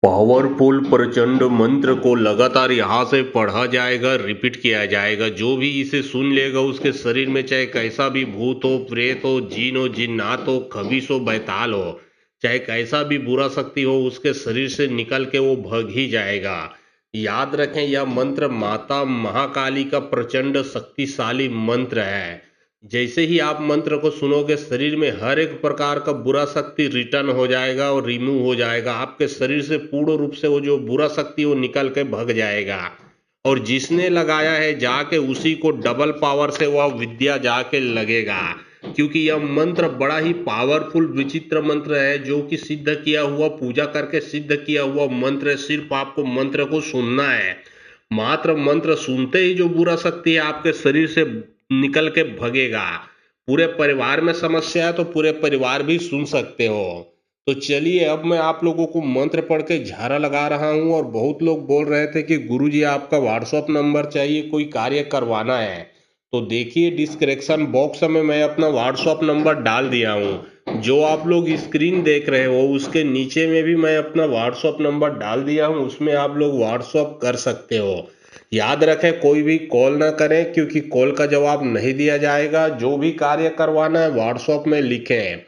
Powerful प्रचंड मंत्र को लगातार यहाँ से पढ़ा जाएगा, रिपीट किया जाएगा। जो भी इसे सुन लेगा उसके शरीर में चाहे कैसा भी भूत हो, प्रेत हो, जिन्नात हो, खबीस हो, बैताल हो, चाहे कैसा भी बुरा शक्ति हो, उसके शरीर से निकल के वो भग ही जाएगा। याद रखें, यह मंत्र माता महाकाली का प्रचंड शक्तिशाली मंत्र है। जैसे ही आप मंत्र को सुनोगे, शरीर में हर एक प्रकार का बुरा शक्ति रिटर्न हो जाएगा और रिमूव हो जाएगा। आपके शरीर से पूर्ण रूप से वो जो बुरा शक्ति वो निकल के भग जाएगा। और जिसने लगाया है जाके उसी को डबल पावर से वह विद्या जाके लगेगा। क्योंकि यह मंत्र बड़ा ही पावरफुल विचित्र मंत्र है, जो कि सिद्ध किया हुआ, पूजा करके सिद्ध किया हुआ मंत्र है। सिर्फ आपको मंत्र को सुनना है। मात्र मंत्र सुनते ही जो बुरा शक्ति है आपके शरीर से निकल के भगेगा। पूरे परिवार में समस्या है तो पूरे परिवार भी सुन सकते हो। तो चलिए, अब मैं आप लोगों को मंत्र पढ़ के झाड़ा लगा रहा हूँ। और बहुत लोग बोल रहे थे कि गुरुजी आपका व्हाट्सअप नंबर चाहिए, कोई कार्य करवाना है। तो देखिए, डिस्क्रिप्शन बॉक्स में मैं अपना व्हाट्सअप नंबर डाल दिया हूँ। जो आप लोग स्क्रीन देख रहे हो उसके नीचे में भी मैं अपना व्हाट्सअप नंबर डाल दिया हूँ, उसमें आप लोग व्हाट्सअप कर सकते हो। याद रखें, कोई भी कॉल ना करें, क्योंकि कॉल का जवाब नहीं दिया जाएगा। जो भी कार्य करवाना है व्हाट्सएप में लिखें।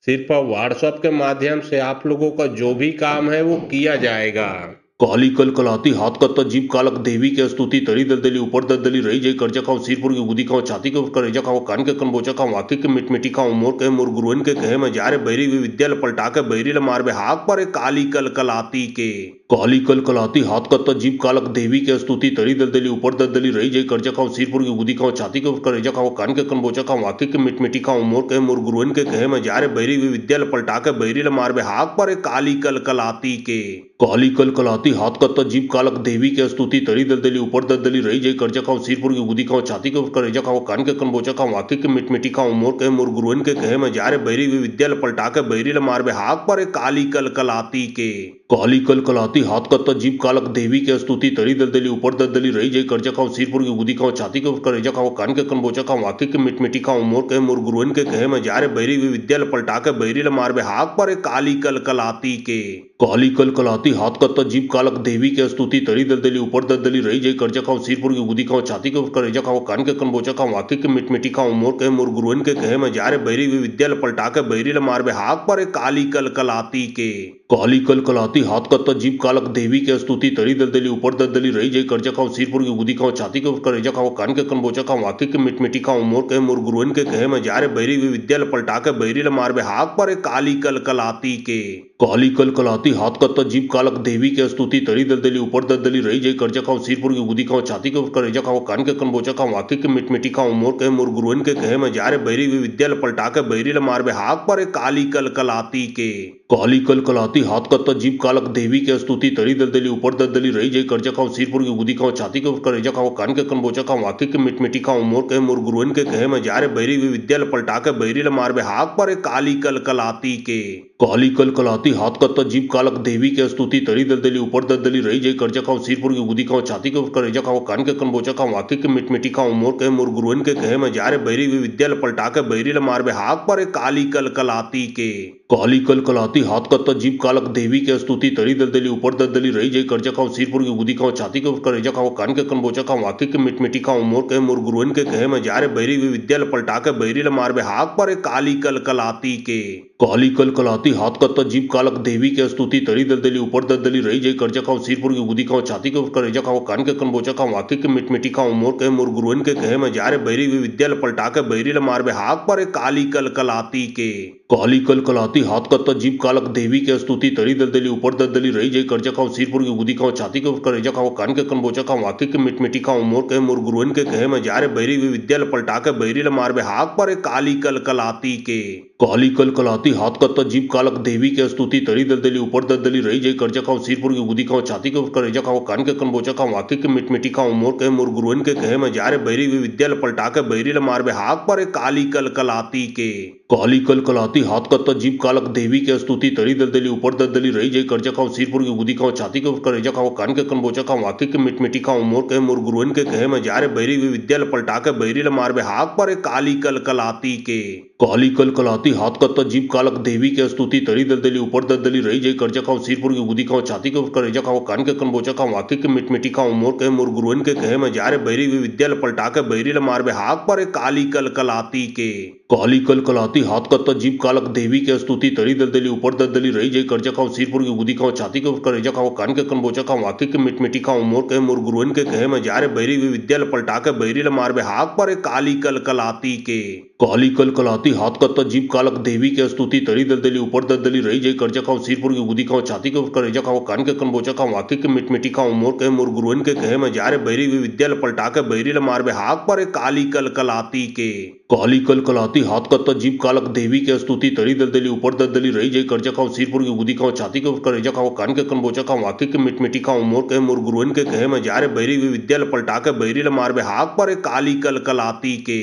सिर्फ व्हाट्सएप के माध्यम से आप लोगों का जो भी काम है वो किया जाएगा। काली कल कलाती हाथ कत्ता जीभ कालक देवी के स्तुति तड़ी दलदली ऊपर दलदली रही जय कर्जा खाओ सिरपुर की गुदी खाओ छाती के ऊपर करेजा खाओ कान के कनबोचा खाओ आंखें के मिटमिटी खाओ मोर गुरुअन के कहे मैं जा रे बैरी हुई विद्या पलटा के बैरी ल मार बे हाथ पर काली कल कलाती के काली कल कलाती हाथ कत्ता जीभ कालक देवी के स्तुति तड़ी दलदली ऊपर दलदली रही जय कर्जा खाओ सिरपुर की गुदी खाओ छाती के ऊपर करेजा खाओ कान के कनबोचा खाओ आंखें के मिटमिटी खाओ मोर गुरुअन के कहे मैं जा रे बैरी हुई विद्या पलटा के बैरी ल मार बे हाथ पर काली कल कलाती के काली कल कलाती हाथ कत्ता जीभ कालक देवी के स्तुति तड़ी दलदली ऊपर दलदली रही जय कर्जा खाओ सिरपुर की गुदी खाओ छाती के ऊपर करेजा खाओ कान के कनबोचा खाओ आंखें के मिटमिटी खाओ मोर गुरुअन के कहे मैं जा रे बैरी हुई विद्या पलटा के बैरी ल मार बे हाथ पर काली कल कलाती के काली कल कलाती हाथ कत्ता जीभ कालक देवी के स्तुति तड़ी दलदली ऊपर दलदली रही जय कर्जा खाओ सिरपुर की गुदी खाओ छाती के ऊपर करेजा खाओ कान के कनबोचा खाओ आंखें के मिटमिटी खाओ मोर गुरुअन के कहे मैं जा रे बैरी हुई विद्या पलटा के बैरी ल मार बे हाथ पर काली कल कलाती के काली कल कलाती हाथ कत्ता जीभ कालक देवी के स्तुति तड़ी दलदली ऊपर दलदली रही जय कर्जा खाओ सिरपुर की गुदी खाओ छाती के ऊपर करेजा खाओ कान के कनबोचा खाओ आंखें के मिटमिटी खाओ मोर गुरुअन के कहे मैं जा रे बैरी हुई विद्या पलटा के बैरी ल मार बे हाथ पर काली कल कलाती के काली कल कलाती हाथ कत्ता जीभ कालक देवी के स्तुति तड़ी दलदली ऊपर दलदली रही जय कर्जा खाओ सिरपुर की गुदी खाओ छाती के ऊपर करेजा खाओ कान के कनबोचा खाओ आंखें के मिटमिटी खाओ मोर गुरुअन के कहे मैं जा रे बैरी हुई विद्या पलटा के बैरी ल मार बे हाथ पर काली कल कलाती के काली कल कलाती हाथ कत्ता जीभ कालक देवी के स्तुति तड़ी दलदली ऊपर दलदली रही जय कर्जा खाओ सिरपुर की गुदी खाओ छाती के ऊपर करेजा खाओ कान के कनबोचा खाओ आंखें के मिटमिटी खाओ मोर गुरुअन के कहे मैं जा रे बैरी हुई विद्या पलटा के बैरी ल मार बे हाथ पर काली कल कलाती के काली कल कलाती हाथ कत्ता जीभ कालक देवी के स्तुति तड़ी दलदली ऊपर दलदली रही जय कर्जा खाओ सिरपुर की गुदी खाओ छाती के ऊपर करेजा खाओ कान के कनबोचा खाओ आंखें के मिटमिटी खाओ मोर गुरुअन के कहे मैं जा रे बैरी हुई विद्या पलटा के बैरी ल मार बे हाथ पर काली कल कलाती के काली कल कलाती हाथ कत्ता जीभ कालक देवी के स्तुति तड़ी दलदली ऊपर दलदली रही जय कर्जा खाओ सिरपुर की गुदी खाओ छाती के ऊपर करेजा खाओ कान के कनबोचा खाओ आंखें के मिटमिटी खाओ मोर गुरुअन के कहे मैं जा रे बैरी हुई विद्या पलटा के बैरी ल मार बे हाथ पर काली कल कलाती के काली कल कलाती हाथ कत्ता जीभ कालक देवी के स्तुति तड़ी दलदली ऊपर दलदली रही जय कर्जा खाओ सिरपुर की गुदी खाओ छाती के ऊपर करेजा खाओ कान के कनबोचा खाओ आंखें के मिटमिटी खाओ मोर गुरुअन के कहे मैं जा रे बैरी हुई विद्या पलटा के बैरी ल मार बे हाथ पर काली कल कलाती के काली कल कलाती हाथ कत्ता जीभ कालक देवी के स्तुति तड़ी दलदली ऊपर दलदली रही जय कर्जा खाओ सिरपुर की गुदी खाओ छाती के ऊपर करेजा खाओ कान के कनबोचा खाओ आंखें के मिटमिटी खाओ मोर गुरुअन के कहे मैं जा रे बैरी हुई विद्या पलटा के बैरी ल मार बे हाथ पर काली कल कलाती के काली कल कलाती हाथ कत्ता जीभ कालक देवी के स्तुति तड़ी दलदली ऊपर दलदली रही जय कर्जा खाओ सिरपुर की गुदी खाओ छाती के ऊपर करेजा खाओ कान के कनबोचा खाओ आंखें के मिटमिटी खाओ मोर गुरुअन के कहे मैं जा रे बैरी हुई विद्या पलटा के बैरी ल मार बे हाथ पर काली कल कलाती के काली कल कलाती हाथ कत्ता जीभ कालक देवी के स्तुति तड़ी दलदली ऊपर दलदली रही जय कर्जा खाओ सिरपुर की गुदी खाओ छाती के ऊपर करेजा खाओ कान के कनबोचा खाओ आंखें के मिटमिटी खाओ मोर गुरुअन के कहे मैं जा रे बैरी हुई विद्या पलटा के बैरी ल मार बे हाथ पर काली कल कलाती के काली कल कलाती हाथ कत्ता जीभ कालक देवी के स्तुति तड़ी दलदली ऊपर दलदली रही जय कर्जा खाओ सिरपुर की गुदी खाओ छाती के ऊपर करेजा खाओ कान के कनबोचा खाओ आंखें के मिटमिटी खाओ मोर गुरुअन के कहे मैं जा रे बैरी हुई विद्या पलटा के बैरी ल मार बे हाथ पर काली कल कलाती के काली कल कलाती हाथ कत्ता जीभ कालक देवी के स्तुति तड़ी दलदली ऊपर दलदली रही जय कर्जा खाओ सिरपुर की गुदी खाओ छाती के ऊपर करेजा खाओ कान के कनबोचा खाओ आंखें के मिटमिटी खाओ मोर के मोर गुरुअन के कहे में जा रे बैरी हुई विद्या पलटा के बैरी ल मार बे हाथ पर एक काली कल कलाती के काली कल कलाती हाथ कत्ता जीभ कालक देवी के स्तुति तड़ी दलदली ऊपर दलदली रही जय कर्जा खाओ सिरपुर की गुदी खाओ छाती के ऊपर करेजा खाओ कान के कनबोचा खाओ आंखें के मिटमिटी खाओ मोर के मोर गुरुअन के कहे में जा रे बैरी हुई विद्या पलटा के बैरी ल मार बे हाथ पर एक काली कल कलाती के काली कल कलाती हाथ कत्ता जीभ कालक देवी के स्तुति तड़ी दलदली ऊपर दलदली रही जय कर्जा खाओ सिरपुर की गुदी खाओ छाती के ऊपर करेजा खाओ कान के कनबोचा खाओ आंखें के मिटमिटी खाओ मोर के मोर गुरुअन के कहे में जा रे बैरी हुई विद्या पलटा के बैरी ल मार बे हाथ पर एक काली कल कलाती के काली कल कलाती हाथ कत्ता जीभ कालक देवी के स्तुति तड़ी दलदली ऊपर दलदली रही जय कर्जा खाओ सिरपुर की गुदी खाओ छाती के ऊपर करेजा खाओ कान के कनबोचा खाओ आंखें के मिटमिटी खाओ मोर के मोर गुरुअन के कहे में जा रे बैरी हुई विद्या पलटा के बैरी ल मार बे हाथ पर एक काली कल कलाती के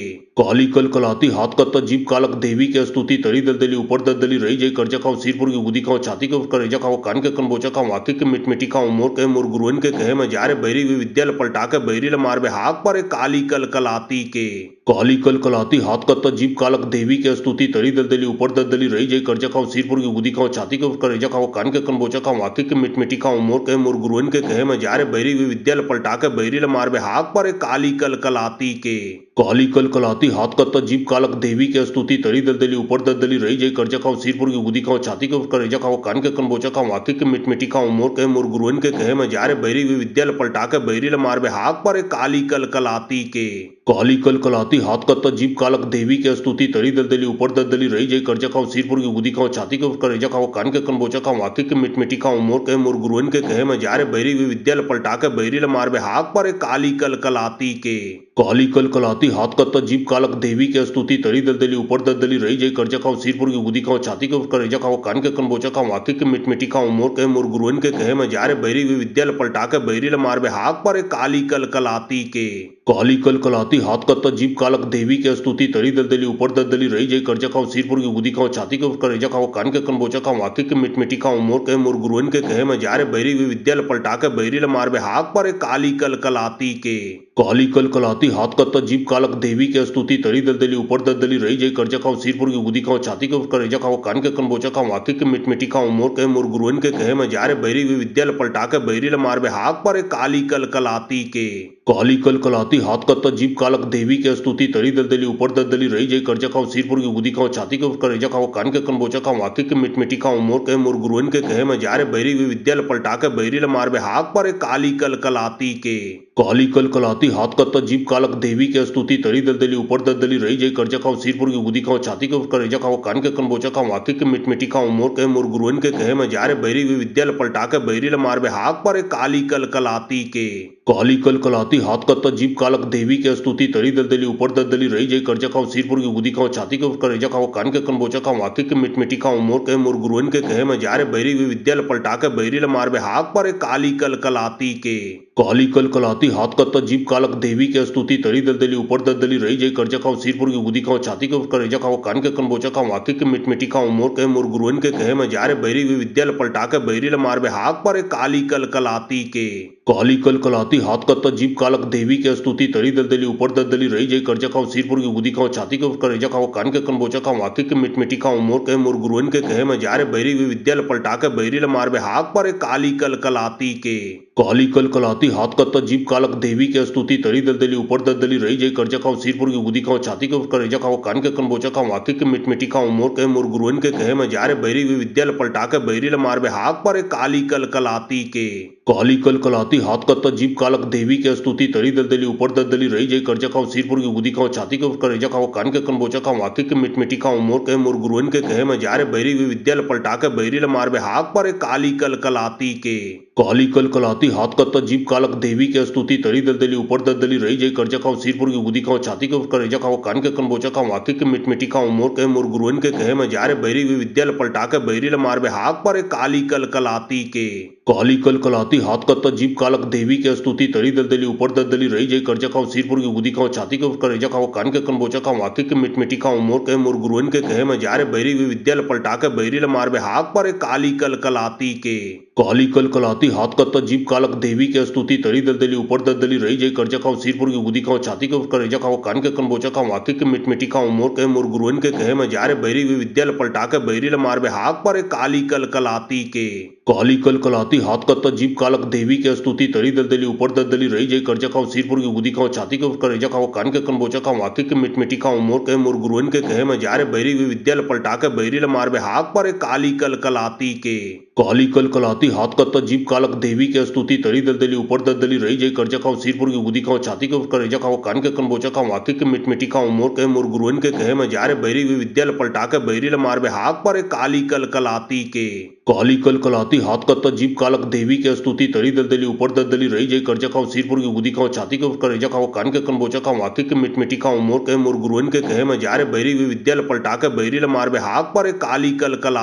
काली कल कलाती हाथ कत्ता जीभ कालक देवी के स्तुति तड़ी दलदली ऊपर दलदली रही जय कर्जा खाओ सिरपुर की गुदी खाओ छाती के ऊपर करेजा खाओ कान के कनबोचा खाओ आंखें के मिटमिटी खाओ मोर के मोर गुरुअन के कहे में जा रे बैरी हुई विद्या पलटा के बैरी ल मार बे हाथ पर एक काली कल कलाती के काली कल कलाती हाथ कत्ता जीभ कालक देवी के स्तुति तड़ी दलदली ऊपर दलदली रही जय कर्जा खाओ सिरपुर की गुदी खाओ छाती के ऊपर करेजा खाओ कान के कनबोचा खाओ आंखें के मिटमिटी खाओ मोर के मोर गुरुअन के कहे में जा रे बैरी हुई विद्या पलटा के बैरी ल मार बे हाथ पर एक काली कल कलाती के काली कल कलाती हाथ कत्ता जीभ कालक देवी के स्तुति तड़ी दलदली ऊपर दलदली रही जय कर्जा खाओ सिरपुर की गुदी खाओ छाती के ऊपर करेजा खाओ कान के कनबोचा खाओ आंखें के मिटमिटी खाओ मोर के मोर गुरुअन के कहे में जा रे बैरी हुई विद्या पलटा के बैरी ल मार बे हाथ पर एक काली कल कलाती के काली कल कलाती हाथ कत्ता जीभ कालक देवी के स्तुति तड़ी दलदली ऊपर दलदली रही जय कर्जा खाओ सिरपुर की गुदी खाओ छाती के ऊपर करेजा खाओ कान के कनबोचा खाओ आंखें के मिटमिटी खाओ मोर के मोर गुरुअन के कहे में जा रे बैरी हुई विद्या पलटा के बैरी ल मार बे हाथ पर एक काली कल कलाती के काली कल कलाती हाथ कत्ता जीभ कालक देवी के स्तुति तड़ी दलदली ऊपर दलदली रही जय कर्जा खाओ सिरपुर की गुदी खाओ छाती के ऊपर करेजा खाओ कान के कनबोचा खाओ आंखें के मिटमिटी खाओ मोर के मोर गुरुअन के कहे में जा रे बैरी हुई विद्या पलटा के बैरी ल मार बे हाथ पर एक काली कल कलाती के काली कल कलाती हाथ कत्ता जीभ कालक देवी के स्तुति तड़ी दलदली ऊपर दलदली रही जय कर्जा खाओ सिरपुर की गुदी खाओ छाती के ऊपर करेजा खाओ कान के कनबोचा खाओ आंखें के मिटमिटी खाओ मोर के मोर गुरुअन के कहे में जा रे बैरी हुई विद्या पलटा के बैरी ल मार बे हाथ पर एक काली कल कलाती के काली कल कलाती हाथ कत्ता जीभ कालक देवी के स्तुति तड़ी दलदली ऊपर दलदली रही जय कर्जा खाओ सिरपुर की गुदी खाओ छाती के ऊपर करेजा खाओ कान के कनबोचा खाओ आंखें के मिटमिटी खाओ मोर के मोर गुरुअन के कहे में जा रे बैरी हुई विद्या पलटा के बैरी ल मार बे हाथ पर एक काली कल कलाती के काली कल कलाती हाथ कत्ता जीभ कालक देवी के स्तुति तड़ी दलदली ऊपर दलदली रही जय कर्जा खाओ सिरपुर की गुदी खाओ छाती के ऊपर करेजा खाओ कान के कनबोचा खाओ आंखें के मिटमिटी खाओ मोर के मोर गुरुअन के कहे में जा रे बैरी हुई विद्या पलटा के बैरी ल मार बे हाथ पर एक काली कल कलाती के काली कल कलाती हाथ कत्ता जीभ कालक देवी के स्तुति तड़ी दलदली ऊपर दलदली रही जय कर्जा खाओ सिरपुर की गुदी खाओ छाती के ऊपर करेजा खाओ कान के कनबोचा खाओ आंखें के मिटमिटी खाओ मोर के मोर गुरुअन के कहे में जा रे बैरी हुई विद्या पलटा के बैरी ल मार बे हाथ पर एक काली कल कलाती के काली कल कलाती हाथ कत्ता जीभ कालक देवी के स्तुति तड़ी दलदली ऊपर दलदली रही जय कर्जा खाओ सिरपुर की गुदी खाओ छाती के ऊपर करेजा खाओ कान के कनबोचा खाओ आंखें के मिटमिटी खाओ मोर के मोर गुरुअन के कहे में जा रे बैरी हुई विद्या पलटा के बैरी ल मार बे हाथ पर एक काली कल कलाती के काली कल कलाती हाथ कत्ता जीभ कालक देवी के स्तुति तड़ी दलदली ऊपर दलदली रही जय कर्जा खाओ सिरपुर की गुदी खाओ छाती के ऊपर करेजा खाओ कान के कनबोचा खाओ आंखें के मिटमिटी खाओ मोर के मोर गुरुअन के कहे में जा रे बैरी हुई विद्या पलटा के बैरी ल मार बे हाथ पर एक काली कल कलाती के काली कल कलाती हाथ कत्ता जीभ कालक देवी के स्तुति तड़ी दलदली ऊपर दलदली रही जय कर्जा खाओ सिरपुर की गुदी खाओ छाती के ऊपर करेजा खाओ कान के कनबोचा खाओ आंखें के मिटमिटी खाओ मोर के मोर गुरुअन के कहे में जा रे बैरी हुई विद्या पलटा के बैरी ल मार बे हाथ पर एक काली कल कलाती के काली कल कलाती हाथ कत्ता जीभ कालक देवी के स्तुति तड़ी दलदली ऊपर दलदली रही जय कर्जा खाओ सिरपुर की गुदी खाओ छाती के ऊपर करेजा खाओ कान के कनबोचा खाओ आंखें के मिटमिटी खाओ मोर के मोर गुरुअन के कहे में जा रे बैरी हुई विद्या पलटा के बैरी ल मार बे हाथ पर एक काली कल कलाती के काली कल कलाती हाथ कत्ता जीभ कालक देवी के स्तुति तड़ी दलदली ऊपर दलदली रही जय कर्जा खाओ सिरपुर की गुदी खाओ छाती के ऊपर करेजा खाओ कान के कनबोचा खाओ आंखें के मिटमिटी खाओ मोर के मोर गुरुअन के कहे में जा रे बैरी हुई विद्या पलटा के बैरी ल मार बे हाथ पर एक काली कल कलाती के काली कल कलाती हाथ कत्ता जीभ कालक देवी के स्तुति तड़ी दलदली ऊपर दलदली रही जय कर्जा खाओ सिरपुर की गुदी खाओ छाती के ऊपर करेजा खाओ कान के कनबोचा खाओ आंखें के मिटमिटी खाओ मोर के मोर गुरुअन के कहे में जा रे बैरी हुई विद्या पलटा के बैरी ल मार बे हाथ पर एक काली कल कलाती के काली कलकलाती हाथ कत्ता जीभ कालक देवी के स्तुति तड़ी दलदली ऊपर दलदली रही जय कर्जा खाओ सिरपुर की गुदी खाओ छाती के ऊपर करेजा खाओ कान के कनबोचा खाओ आके के मिटमिटी खाओ मोर के मोर गुरुअन के कहे में जा रे बैरी हुई विद्या पलटा के बैरी ल मार बे हाथ पर काली कलकलाती के काली कलकलाती हाथ कत्ता जीभ कालक देवी के स्तुति तड़ी दलदली ऊपर दलदली रही जय कर्जा खाओ सिरपुर की गुदी खाओ छाती के ऊपर करेजा खाओ कान के कनबोचा खाओ आके के मिटमिटी खाओ मोर के मोर गुरुअन के कहे में जा रे बैरी हुई विद्या पलटा के बैरी ल मार बे हाथ पर काली कलकलाती के काली कलकलाती हाथ कत्ता जीभ कालक देवी के स्तुति तड़ी दलदली ऊपर दलदली रही जय कर्जा खाओ सिरपुर की गुदी खाओ छाती के ऊपर करेजा खाओ कान के कनबोचा खाओ आके के मिटमिटी खाओ मोर के मोर गुरुअन के कहे में जा रे बैरी हुई विद्या पलटा के बैरी ल मार बे हाथ पर काली कलकलाती के काली कलकलाती हाथ कत्ता जीभ कालक देवी के स्तुति तड़ी दलदली ऊपर दलदली रही जय कर्जा खाओ सिरपुर की गुदी खाओ छाती के ऊपर करेजा खाओ कान के कनबोचा खाओ आके के मिटमिटी खाओ मोर के मोर गुरुअन के कहे में जा रे बैरी हुई विद्या पलटा के बैरी ल मार बे हाथ पर काली कलकलाती के काली कलकलाती हाथ कत्ता जीभ कालक देवी के स्तुति तड़ी दलदली ऊपर दलदली रही जय कर्जा खाओ सिरपुर की गुदी खाओ छाती के ऊपर करेजा खाओ कान के कनबोचा खाओ आके के मिटमिटी खाओ मोर के मोर गुरुअन के कहे में जा रे बैरी हुई विद्या पलटा के बैरी ल मार बे हाथ पर काली कलकलाती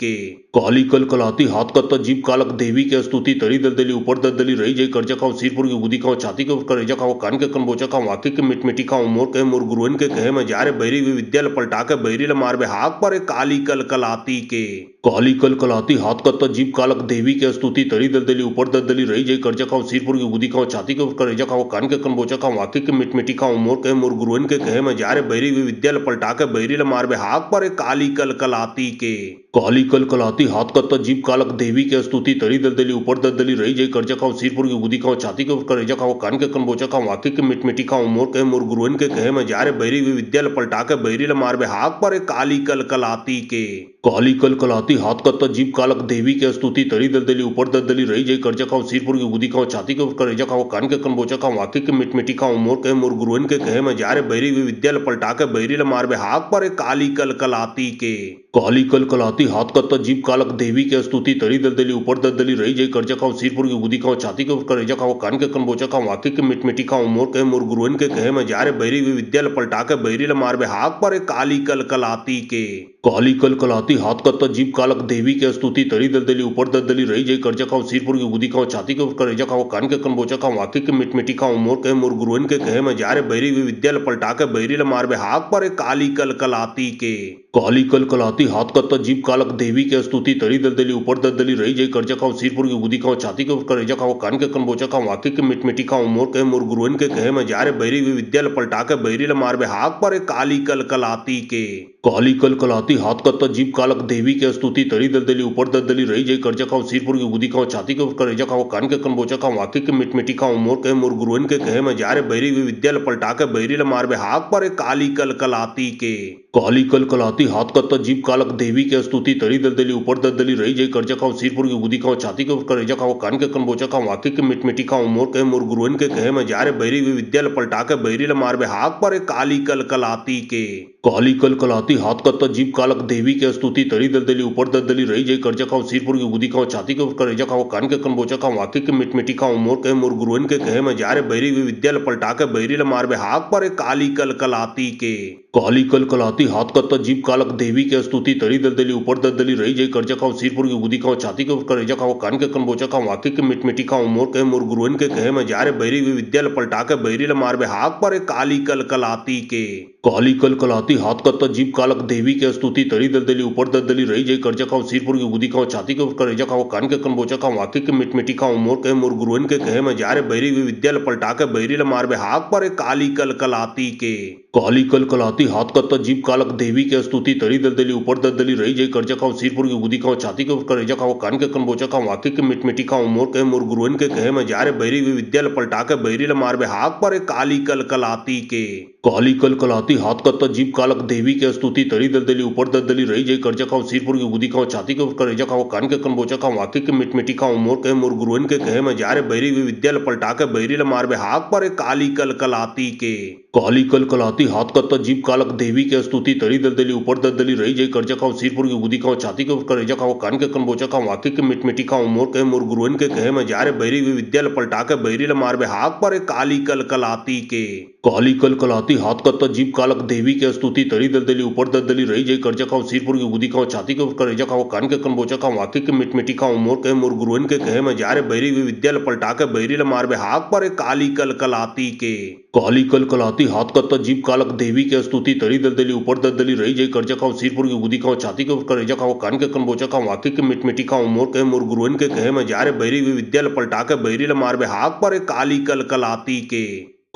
के काली कलकलाती हाथ कत्ता जीभ कालक देवी के स्तुति तड़ी दलदली ऊपर दलदली रही जय कर्जा खाओ सिरपुर की गुदी खाओ छाती के ऊपर करेजा खाओ कान के कनबोचा खाओ आके के मिटमिटी खाओ मोर के मोर गुरुअन के कहे में जा रे बैरी हुई विद्या पलटा के बैरी ल मार बे हाथ पर काली कलकलाती के काली कलकलाती हाथ कत्ता जीभ कालक देवी के स्तुति तड़ी दलदली ऊपर दलदली रही जय कर्जा खाओ सिरपुर की गुदी खाओ छाती के ऊपर करेजा खाओ कान के कनबोचा खाओ आके के मिटमिटी खाओ मोर के मोर गुरुअन के कहे में जा रे बैरी हुई विद्या पलटा के बैरी ल मार बे हाथ पर काली कलकलाती के काली कलकलाती हाथ कत्ता जीभ कालक देवी के स्तुति तड़ी दलदली ऊपर दलदली रही जय कर्जा खाओ सिरपुर की गुदी खाओ छाती के ऊपर करेजा खाओ कान के कनबोचा खाओ आके के मिटमिटी खाओ मोर के मोर गुरुअन के कहे में जा रे बैरी हुई विद्या पलटा के बैरी ल मार बे हाथ पर काली कलकलाती के काली कलकलाती हाथ कत्ता जीभ कालक देवी के स्तुति तड़ी दलदली ऊपर दलदली रही जय कर्जा खाओ सिरपुर की गुदी खाओ छाती के ऊपर करेजा खाओ कान के कनबोचा खाओ आके के मिटमिटी खाओ मोर के मोर गुरुअन के कहे में जा रे बैरी हुई विद्या पलटा के बैरी ल मार बे हाथ पर काली कलकलाती के काली कलकलाती हाथ कत्ता जीभ कालक देवी के स्तुति तड़ी दलदली ऊपर दलदली रही जय कर्जा खाओ सिरपुर की गुदी खाओ छाती के ऊपर करेजा खाओ कान के कनबोचा खाओ आके के मिटमिटी खाओ मोर के मोर गुरुअन के कहे में जा रे बैरी हुई विद्या पलटा के बैरी ल मार बे हाथ पर काली कलकलाती के काली कलकलाती हाथ कत्ता जीभ कालक देवी के स्तुति तड़ी दलदली ऊपर दलदली रही जय कर्जा खाओ सिरपुर की गुदी खाओ छाती के ऊपर करेजा खाओ कान के कनबोचा खाओ आके के मिटमिटी खाओ मोर के मोर गुरुअन के कहे में जा रे बैरी हुई विद्या पलटा के बैरी ल मार बे हाथ पर काली कलकलाती के काली कलकलाती हाथ कत्ता जीभ कालक देवी के स्तुति तड़ी दलदली ऊपर दलदली रही जय कर्जा खाओ सिरपुर की गुदी खाओ छाती के ऊपर करेजा खाओ कान के कनबोचा खाओ आके के मिटमिटी खाओ मोर के मोर गुरुअन के कहे में जा रे बैरी हुई विद्या पलटा के बैरी ल मार बे हाथ पर काली कलकलाती के काली कलकलाती हाथ कत्ता जीभ कालक देवी के स्तुति तड़ी दलदली ऊपर दलदली रही जय कर्जा खाओ सिरपुर की गुदी खाओ छाती के ऊपर करेजा खाओ कान के कनबोचा खाओ आके के मिटमिटी खाओ मोर के मोर गुरुअन के कहे में जा रे बैरी हुई विद्या पलटा के बैरी ल मार बे हाथ पर काली कलकलाती के काली कलकलाती हाथ कत्ता जीभ कालक देवी के स्तुति तड़ी दलदली ऊपर दलदली रही जय कर्जा खाओ सिरपुर की गुदी खाओ छाती के ऊपर करेजा खाओ कान के कनबोचा खाओ आके के मिटमिटी खाओ मोर के मोर गुरुअन के कहे में जा रे बैरी हुई विद्या पलटा के बैरी ल मार बे हाथ पर काली कलकलाती के काली कलकलाती हाथ कत्ता जीभ कालक देवी के स्तुति तड़ी दलदली ऊपर दलदली रही जय कर्जा खाओ सिरपुर की गुदी खाओ छाती के ऊपर करेजा खाओ कान के कनबोचा खाओ आके के मिटमिटी खाओ मोर के मोर गुरुअन के कहे में जा रे बैरी हुई विद्या पलटा के बैरी ल मार बे हाथ पर काली कलकलाती के काली कलकलाती हाथ कत्ता जीभ कालक देवी के स्तुति तड़ी दलदली ऊपर दलदली रही जय कर्जा खाओ सिरपुर की गुदी खाओ छाती के ऊपर करेजा खाओ कान के कनबोचा खाओ आके के मिटमिटी खाओ मोर के मोर गुरुअन के कहे में जा रे बैरी हुई विद्या पलटा के बैरी ल मार बे हाथ पर काली कलकलाती के काली कलकलाती हाथ कत्ता जीभ कालक देवी के स्तुति तड़ी दलदली ऊपर दलदली रही जय कर्जा खाओ सिरपुर की गुदी खाओ छाती के ऊपर करेजा खाओ कान के कनबोचा खाओ आके के मिटमिटी खाओ मोर के मोर गुरुअन के कहे में जा रे बैरी हुई विद्या पलटा के बैरी ल मार बे हाथ पर काली कलकलाती के काली कलकलाती हाथ कत्ता जीभ कालक देवी के स्तुति तड़ी दलदली ऊपर दलदली रही जय कर्जा खाओ सिरपुर की गुदी खाओ छाती के ऊपर करेजा खाओ कान के कनबोचा खाओ आके के मिटमिटी खाओ मोर के मोर गुरुअन के कहे में जा रे बैरी हुई विद्या पलटा के बैरी ल मार बे हाथ पर काली कलकलाती के काली कलकलाती हाथ कत्ता जीभ कालक देवी के स्तुति तड़ी दलदली ऊपर दलदली रही जय कर्जा खाओ सिरपुर की गुदी खाओ छाती के ऊपर करेजा खाओ कान के कनबोचा खाओ आके के मिटमिटी खाओ मोर के मोर गुरुअन के कहे में जा रे बैरी हुई विद्या पलटा के बैरी ल मार बे हाथ पर काली कलकलाती के काली कलकलाती हाथ कत्ता जीभ कालक देवी के स्तुति तड़ी दलदली ऊपर दलदली रही जय कर्जा खाओ सिरपुर की गुदी खाओ छाती के ऊपर करेजा खाओ कान के कनबोचा खाओ आंखें के मिटमिटी खाओ मोर के मोर गुरुअन के कहे में जा रे बैरी हुई विद्या पलटा के बैरी ल मार बे हाथ पर काली कलकलाती के काली कलकलाती हाथ कत्ता जीभ कालक देवी के स्तुति तड़ी दलदली ऊपर दलदली रही जय कर्जा खाओ सिरपुर की गुदी खाओ छाती के ऊपर करेजा खाओ कान के कनबोचा खाओ आंखें के मिटमिटी खाओ मोर के मोर गुरुअन के कहे में जा रे बैरी हुई विद्या पलटा के बैरी ल मार बे हाथ पर काली कलकलाती के काली कलकलाती हाथ कत्ता जीभ कालक देवी के स्तुति तड़ी दलदली ऊपर दलदली रही जय कर्जा खाओ सिरपुर की गुदी खाओ छाती के ऊपर करेजा खाओ कान के कनबोचा खाओ आंखें के मिटमिटी खाओ मोर के मोर गुरुअन के कहे में जा रे बैरी हुई विद्या पलटा के बैरी ल मार बे हाथ पर काली कलकलाती के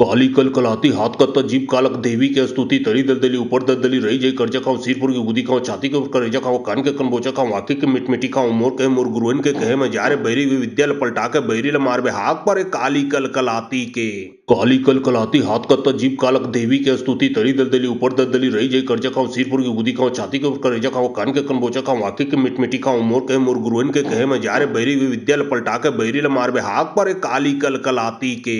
काली कलकलाती हाथ कत्ता जीभ कालक देवी के स्तुति तड़ी दलदली ऊपर दलदली रही जय कर्जा खाओ सिरपुर की गुदी खाओ छाती के ऊपर करेजा खाओ कान के कनबोचा खाओ आंखें के मिटमिटी खाओ मोर के मोर गुरुअन के कहे में जा रे बैरी हुई विद्या पलटा के बैरी ल मार बे हाथ पर काली कलकलाती के काली कलकलाती हाथ कत्ता जीभ कालक देवी के स्तुति तड़ी दलदली ऊपर दलदली रही जय कर्जा खाओ सिरपुर की गुदी खाओ छाती के ऊपर करेजा खाओ कान के कनबोचा खाओ आंखें के मिटमिटी खाओ मोर के मोर गुरुअन के कहे में जा रे बैरी हुई विद्या पलटा के बैरी ल मार बे हाथ पर काली कलकलाती के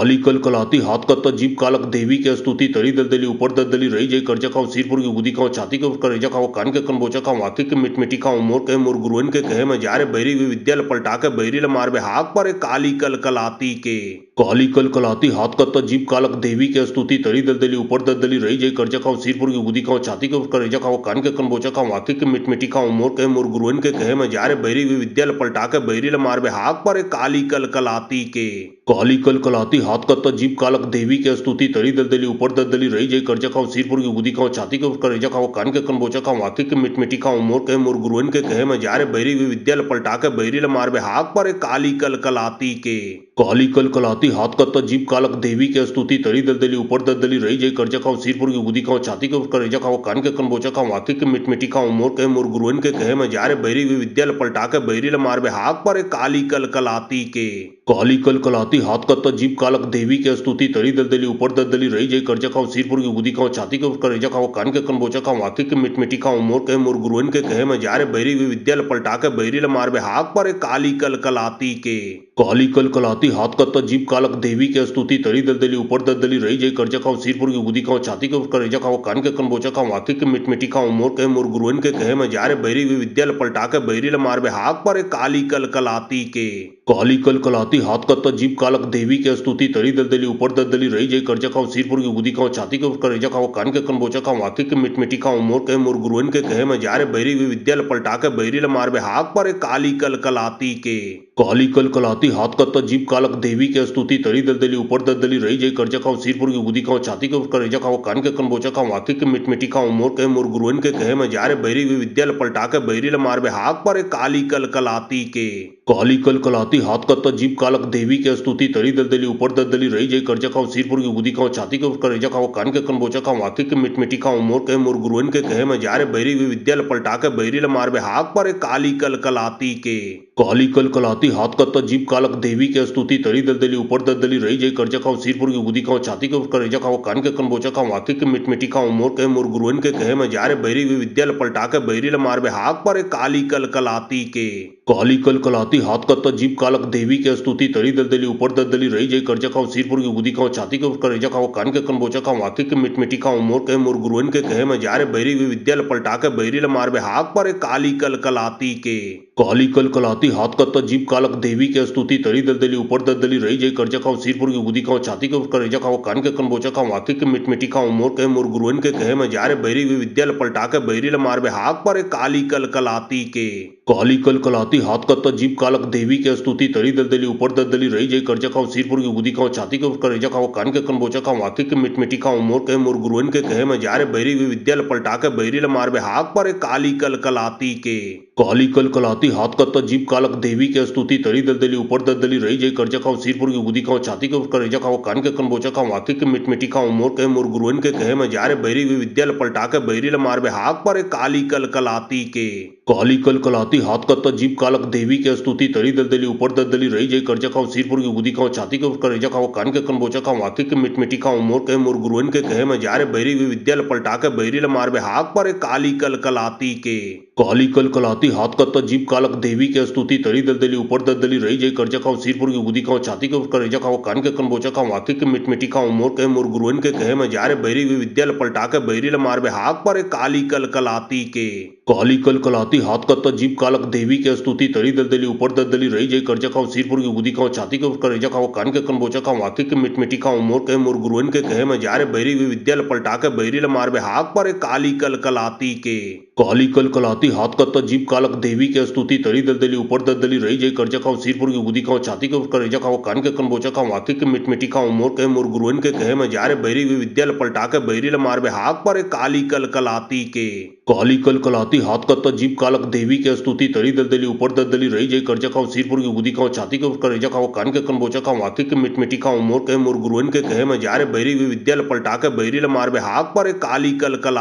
काली कलकलाती हाथ कत्ता जीभ कालक देवी के स्तुति तड़ी दलदली ऊपर दलदली रही जय कर्जा खाओ सिरपुर की गुदी खाओ छाती के ऊपर करेजा खाओ कान के कनबोचा खाओ आंखें के मिटमिटी खाओ मोर के मोर गुरुअन के कहे में जा रे बैरी हुई विद्या पलटा के बैरी ल मार बे हाथ पर काली कलकलाती के काली कलकलाती हाथ कत्ता जीभ कालक देवी के स्तुति तड़ी दलदली ऊपर दलदली रही जय कर्जा खाओ सिरपुर की गुदी खाओ छाती के ऊपर करेजा खाओ कान के कनबोचा खाओ आंखें के मिटमिटी खाओ मोर के मोर गुरुअन के कहे में जा रे बैरी हुई विद्या पलटा के बैरी ल मार बे हाथ पर काली कलकलाती के काली कलकलाती हाथ कत्ता जीभ कालक देवी के स्तुति तड़ी दलदली ऊपर दलदली रही जय कर्जा खाओ सिरपुर की गुदी खाओ छाती के ऊपर करेजा खाओ कान के कनबोचा खाओ आंखें के मिटमिटी खाओ मोर के मोर गुरुअन के कहे में जा रे बैरी हुई विद्या पलटा के बैरी ल मार बे हाथ पर काली कलकलाती के काली कलकलाती हाथ कत्ता जीभ कालक देवी के स्तुति तड़ी दलदली ऊपर दलदली रही जय कर्जा खाओ सिरपुर की गुदी खाओ छाती के ऊपर करेजा खाओ कान के कनबोचा खाओ आंखें के मिटमिटी खाओ मोर के मोर गुरुअन के कहे में जा रे बैरी हुई विद्या पलटा के बैरी ल मार बे हाथ पर काली कलकलाती के काली कलकलाती हाथ कत्ता जीभ कालक देवी के स्तुति तड़ी दलदली ऊपर दलदली रही जय कर्जा खाओ सिरपुर की गुदी खाओ छाती के ऊपर करेजा खाओ कान के कनबोचा खाओ आंखें के मिटमिटी खाओ मोर के मोर गुरुअन के कहे में जा रे बैरी हुई विद्या पलटा के बैरी ल मार बे हाथ पर काली कलकलाती के काली कलकलाती हाथ कत्ता जीभ कालक देवी के स्तुति तड़ी दलदली ऊपर दलदली रही जय कर्जा खाओ सिरपुर की गुदी खाओ छाती के ऊपर करेजा खाओ कान के कनबोचा खाओ आंखें के मिटमिटी खाओ मोर के मोर गुरुअन के कहे में जा रे बैरी हुई विद्या पलटा के बैरी ल मार बे हाथ पर काली कलकलाती के काली कलकलाती हाथ कत्ता जीभ कालक देवी के स्तुति तड़ी दलदली ऊपर दलदली रही जय कर्जा खाओ सिरपुर की गुदी खाओ छाती के ऊपर करेजा खाओ कान के कनबोचा खाओ आंखें के मिटमिटी खाओ मोर के मोर गुरुअन के कहे में जा रे बैरी हुई विद्या पलटा के बैरी ल मार बे हाथ पर काली कलकलाती के काली कलकलाती हाथ कत्ता जीभ कालक देवी के स्तुति तड़ी दलदली ऊपर दलदली रही जय कर्जा खाओ सिरपुर की गुदी खाओ छाती के ऊपर करेजा खाओ कान के कनबोचा खाओ आंखें के मिटमिटी खाओ मोर के मोर गुरुअन के कहे में जा रे बैरी हुई विद्या पलटा के बैरी ल मार बे हाथ पर काली कलकलाती के काली कलकलाती हाथ कत्ता जीभ कालक देवी के स्तुति तड़ी दलदली ऊपर दलदली रही जय कर्जा खाओ सिरपुर की गुदी खाओ छाती के ऊपर करेजा खाओ कान के कनबोचा खाओ आंखें के मिटमिटी खाओ मोर के मोर गुरुअन के कहे में जा रे बैरी हुई विद्या पलटा के बैरी ल मार बे हाथ पर काली कलकलाती के काली कलकलाती हाथ कत्ता जीभ कालक देवी के स्तुति तड़ी दलदली ऊपर दलदली रही जय कर्जा खाओ सिरपुर की गुदी खाओ छाती के ऊपर करेजा खाओ कान के कनबोचा खाओ आंखें के मिटमिटी खाओ मोर के मोर गुरुअन के कहे में जा रे बैरी हुई विद्या पलटा के बैरी ल मार बे हाथ पर काली कलकलाती के काली कलकलाती हाथ कत्ता जीभ कालक देवी के स्तुति तड़ी दलदली ऊपर दलदली रही जय कर्जा खाओ सिरपुर की गुदी खाओ छाती के ऊपर करेजा खाओ कान के कनबोचा खाओ आंखें के मिटमिटी खाओ मोर के मोर गुरुअन के कहे में जा रे बैरी हुई विद्या पलटा के बैरी ल मार बे हाथ पर काली कलकलाती के काली कलकलाती हाथ कत्ता जीभ कालक देवी के स्तुति तड़ी दलदली ऊपर दलदली रही जय कर्जा खाओ सिरपुर की गुदी खाओ छाती के ऊपर करेजा खाओ कान के कनबोचा खाओ आंखें के मिटमिटी खाओ मोर के मोर गुरुअन के कहे में जा रे बैरी हुई विद्या पलटा के बैरी ल मार बे हाथ पर काली कलकलाती के काली कलकलाती हाथ कत्ता जीभ कालक देवी के स्तुति तड़ी दलदली ऊपर दलदली रही जय कर्जा खाओ सिरपुर की गुदी खाओ छाती के ऊपर करेजा खाओ कान के कनबोचा खाओ आंखें के मिटमिटी खाओ मोर के मोर गुरुअन के कहे में जा रे बैरी हुई विद्या पलटा के बैरी ल मार बे हाथ पर काली कलकलाती के काली कलकलाती हाथ कत्ता जीभ कालक देवी के स्तुति तड़ी दलदली ऊपर दलदली रही जय कर्जा खाओ सिरपुर की गुदी खाओ छाती के ऊपर करेजा खाओ कान के कनबोचा खाओ आंखें के मिटमिटी खाओ मोर के मोर गुरुअन के कहे में जा रे बैरी हुई विद्या पलटा के बैरी ल मार बे हाथ पर काली कलकलाती के काली कलकलाती हाथ कत्ता जीभ कालक देवी के स्तुति तरी दलदली ऊपर दलदली रही जय कर्जा खाओ सिरपुर की गुदी खाओ छाती के ऊपर करेजा खाओ कान के कनबोचा खाओ आके के मिटमिटी खाओ मोर गुरुवन के कहे में जा रे बैरी हुई विद्या पलटा के बैरी ल मार बे हाथ पर काली कलकलाती के काली कलकलाती हाथ कत्ता जीभ कालक देवी के स्तुति तरी दलदली ऊपर दलदली रही जय कर्जा खाओ सिरपुर की गुदी खाओ छाती के ऊपर करेजा खाओ कान के कनबोचा खाओ आके के मिटमिटी खाओ मोर गुरुवन के कहे में जा रे बैरी हुई विद्या पलटा के बैरी ल मार बे हाथ पर काली कलकलाती के काली कलकलाती हाथ कत्ता जीभ कालक देवी के स्तुति तरी दलदली ऊपर दलदली रही जय कर्जा खाओ सिरपुर की गुदी खाओ छाती के ऊपर करेजा खाओ कान के कनबोचा खाओ आके के मिटमिटी खाओ मोर गुरुवन के कहे में जा रे बैरी हुई विद्या पलटा के बैरी ल मार बे हाथ पर काली कलकलाती के काली कलकलाती हाथ कत्ता जीभ कालक देवी के स्तुति तरी दलदली ऊपर दलदली रही जय कर्जा खाओ सिरपुर की गुदी खाओ छाती के ऊपर करेजा खाओ कान के कनबोचा खाओ आके के मिटमिटी खाओ मोर गुरुवन के कहे में जा रे बैरी हुई विद्या पलटा के बैरी ल मार बे हाथ पर काली कलकलाती के काली कलकलाती हाथ कत्ता जीभ कालक देवी के स्तुति तरी दलदली ऊपर दलदली रही जय कर्जा खाओ सिरपुर की गुदी खाओ छाती के ऊपर करेजा खाओ कान के कनबोचा खाओ आके के मिटमिटी खाओ मोर गुरुवन के कहे में जा रे बैरी हुई विद्या पलटा के बैरी ल मार बे हाथ पर काली कलकलाती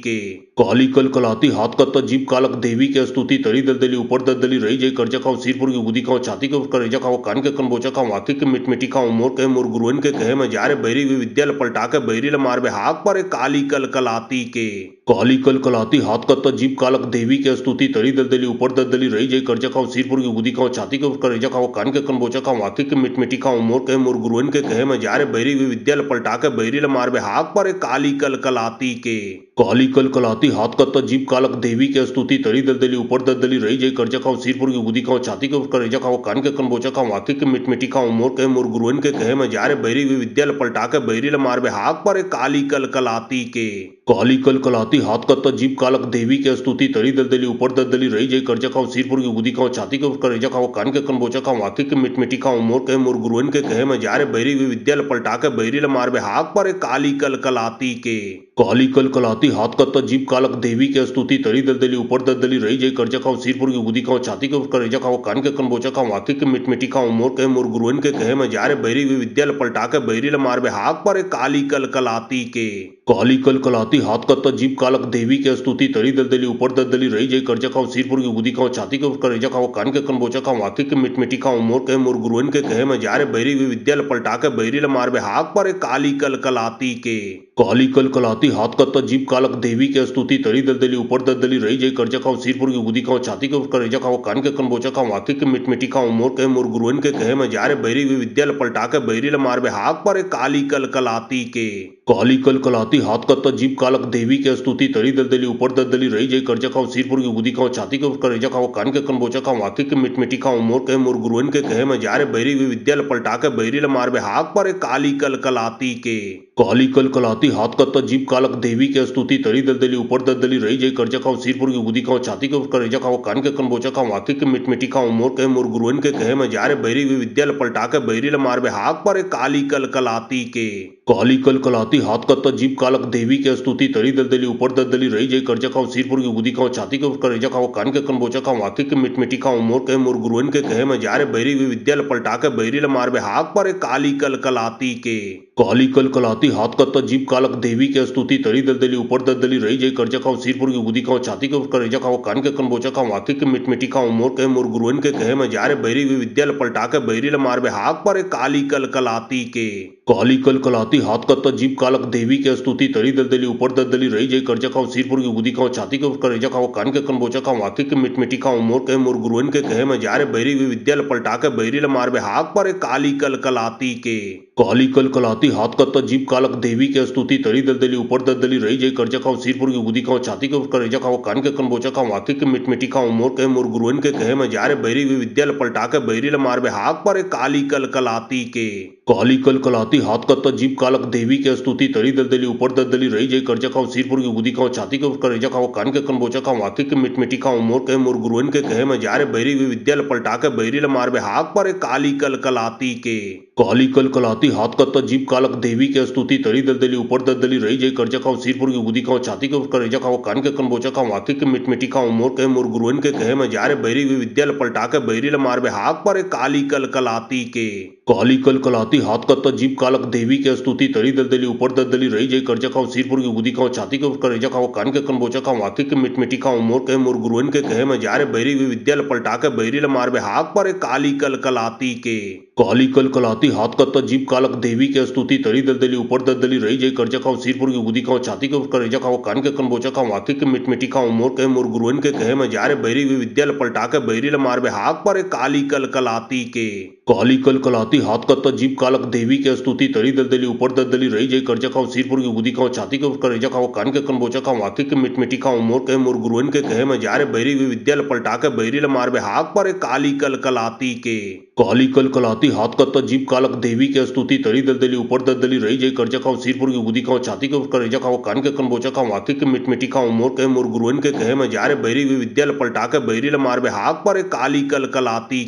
के काली कलकलाती हाथ कत्ता जीभ कालक देवी के स्तुति तरी दलदली ऊपर दलदली रही जय कर्जा खाओ सिरपुर की गुदी खाओ छाती के ऊपर करेजा खाओ कान के कनबोचा खाओ आके के मिटमिटी खाओ मोर गुरुवन के कहे में जा रे बैरी हुई विद्या पलटा के बैरी ल मार बे हाथ पर काली कलकलाती के काली कलकलाती हाथ कत्ता जीभ कालक देवी के स्तुति तरी दलदली ऊपर दलदली रही जय कर्जा खाओ सिरपुर की गुदी खाओ छाती के ऊपर करेजा खाओ कान के कनबोचा खाओ आके के मिटमिटी खाओ मोर गुरुवन के कहे में जा रे बैरी हुई विद्या पलटा के बैरी ल मार बे हाथ पर काली कलकलाती के काली कलकलाती हाथ कत्ता जीभ कालक देवी के स्तुति तरी दलदली ऊपर दलदली रही जय कर्जा खाओ सिरपुर की गुदी खाओ छाती के ऊपर करेजा खाओ कान के कनबोचा खाओ आके के मिटमिटी खाओ मोर गुरुवन के कहे में जा रे बैरी हुई विद्या पलटा के बैरी ल मार बे हाथ पर काली कलकलाती के काली कलकलाती हाथ कत्ता जीभ कालक देवी के स्तुति तरी दलदली ऊपर दलदली रही जय कर्जा खाओ सिरपुर की गुदी खाओ छाती के ऊपर करेजा खाओ कान के कनबोचा खाओ आके के मिटमिटी खाओ मोर गुरुवन के कहे में जा रे बैरी हुई विद्या पलटा के बैरी ल मार बे हाथ पर काली कलकलाती के काली कलकलाती हाथ कत्ता जीभ कालक देवी के स्तुति तरी दलदली ऊपर दलदली रही जय कर्जा खाओ सिरपुर की गुदी खाओ छाती के ऊपर करेजा खाओ कान के कनबोचा खाओ आके के मिटमिटी खाओ मोर गुरुवन के कहे में जा रे बैरी हुई विद्या पलटा के बैरी ल मार बे हाथ पर काली कलकलाती के काली कलकलाती हाथ कत्ता जीभ कालक देवी के स्तुति तरी दलदली ऊपर दलदली रही जय कर्जा खाओ सिरपुर की गुदी खाओ छाती के ऊपर करेजा खाओ कान के कनबोचा खाओ आके के मिटमिटी खाओ मोर गुरुवन के कहे में जा रे बैरी हुई विद्या पलटा के बैरी ल मार बे हाथ पर काली कलकलाती के काली कलकलाती हाथ कत्ता जीभ कालक देवी के स्तुति तरी दलदली ऊपर दलदली रही जय कर्जा खाओ सिरपुर की गुदी खाओ छाती के ऊपर करेजा खाओ कान के कनबोचा खाओ आके के मिटमिटी खाओ मोर गुरुवन के कहे में जा रे बैरी हुई विद्या पलटा के बैरी ल मार बे हाथ पर काली कलकलाती के काली कलकलाती हाथ कत्ता जीभ कालक देवी के स्तुति तरी दलदली ऊपर दलदली रही जय कर्जा खाओ सिरपुर की गुदी खाओ छाती के ऊपर करेजा खाओ कान के कनबोचा खाओ आके के मिटमिटी खाओ मोर गुरुवन के कहे में जा रे बैरी हुई विद्या पलटा के बैरी ल मार बे हाथ पर काली कलकलाती के काली कलकलाती हाथ कत्ता जीभ कालक देवी के स्तुति तरी दलदली ऊपर दलदली रही जय कर्जा खाओ सिरपुर की गुदी खाओ छाती के ऊपर करेजा खाओ कान के कनबोचा खाओ आके के मिटमिटी खाओ मोर गुरुवन के कहे में जा रे बैरी हुई विद्या पलटा के बैरी ल मार बे हाथ पर काली कलकलाती के काली कलकलाती हाथ कत्ता जीभ कालक देवी के स्तुति तरी दलदली ऊपर दलदली रही जय कर्जा खाओ सिरपुर की गुदी खाओ छाती के ऊपर करेजा खाओ कान के कनबोचा खाओ आके के मिटमिटी खाओ मोर गुरुवन के कहे में जा रे बैरी हुई विद्या पलटा के बैरी ल मार बे हाथ पर काली कलकलाती के काली कलकलाती हाथ कत्ता जीभ कालक देवी के स्तुति तरी दलदली ऊपर दलदली रही जय कर्जा खाओ सिरपुर की गुदी खाओ छाती के ऊपर करेजा खाओ कान के कनबोचा खाओ आके के मिटमिटी खाओ मोर गुरुवन के कहे में जा रे बैरी हुई विद्या पलटा के बैरी ल मार बे हाथ पर काली कलकलाती के काली कलकलाती हाथ कत्ता जीभ कालक देवी के स्तुति तरी दलदली ऊपर दलदली रही जय कर्जा खाओ सिरपुर की गुदी खाओ छाती के ऊपर करेजा खाओ कान के कनबोचा खाओ आके के मिटमिटी खाओ मोर गुरुवन के कहे में जा रे बैरी हुई विद्या पलटा के बैरी ल मार बे हाथ पर काली कलकलाती के काली कलकलाती हाथ कत्ता जीभ कालक देवी के स्तुति तरी दलदली ऊपर दलदली रही जय कर्जा खाओ सिरपुर की गुदी खाओ छाती के ऊपर करेजा खाओ कान के कनबोचा खाओ आके के मिटमिटी खाओ मोर गुरुवन के कहे में जा रे बैरी हुई विद्या पलटा के बैरी ल मार बे हाथ पर काली कलकलाती के काली कलकलाती हाथ कत्ता जीभ कालक देवी के स्तुति तरी दलदली ऊपर दलदली रही जय कर्जा खाओ सिरपुर की गुदी खाओ छाती के ऊपर करेजा खाओ कान के कनबोचा खाओ आके के मिटमिटी खाओ मोर गुरुवन के कहे में जा रे बैरी हुई विद्या पलटा के बैरी ल मार बे हाथ पर काली कलकलाती के काली कलकलाती हाथ कत्ता जीभ कालक देवी के स्तुति तरी दलदली ऊपर दलदली रही जय कर्जा खाओ सिरपुर की गुदी खाओ छाती के ऊपर करेजा खाओ कान के कनबोचा खाओ आंखें के मिटमिटी खाओ मोर गुरुअन के कहे में जा रे बैरी हुई विद्या पलटा के बैरी ल मार बे हाथ पर काली कलकलाती के काली कलकलाती हाथ कत्ता जीभ कालक देवी के स्तुति तरी दलदली ऊपर दलदली रही जय कर्जा खाओ सिरपुर की गुदी खाओ छाती के ऊपर करेजा खाओ कान के कनबोचा खाओ आंखें के मिटमिटी खाओ मोर गुरुअन के कहे में जा रे बैरी हुई विद्या पलटा के बैरी ल मार बे हाथ पर काली कलकलाती के काली कलकलाती हाथ कत्ता जीभ कालक देवी के स्तुति तरी दलदली ऊपर दलदली रही जय कर्जा खाओ सिरपुर की गुदी खाओ छाती के ऊपर करेजा खाओ कान के कनबोचा खाओ आंखें के मिटमिटी खाओ मोर गुरुअन के कहे में जा रे बैरी हुई विद्या पलटा के बैरी ल मार बे हाथ पर काली कलकलाती के काली कलकलाती हाथ कत्ता जीभ कालक देवी के स्तुति तरी दलदली ऊपर दलदली रही जय कर्जा खाओ सिरपुर की गुदी खाओ छाती के ऊपर करेजा खाओ कान के कनबोचा खाओ आंखें के मिटमिटी खाओ मोर गुरुअन के कहे में जा रे बैरी हुई विद्या पलटा के बैरी ल मार बे हाथ पर काली कलकलाती के काली कलकलाती हाथ कत्ता जीभ कालक देवी के स्तुति तरी दलदली ऊपर दलदली रही जय कर्जा खाओ सिरपुर की गुदी खाओ छाती के ऊपर करेजा खाओ कान के कनबोचा खाओ आंखें के मिटमिटी खाओ मोर गुरुअन के कहे में जा रे बैरी हुई विद्या पलटा के बैरी ल मार बे हाथ पर काली कलकलाती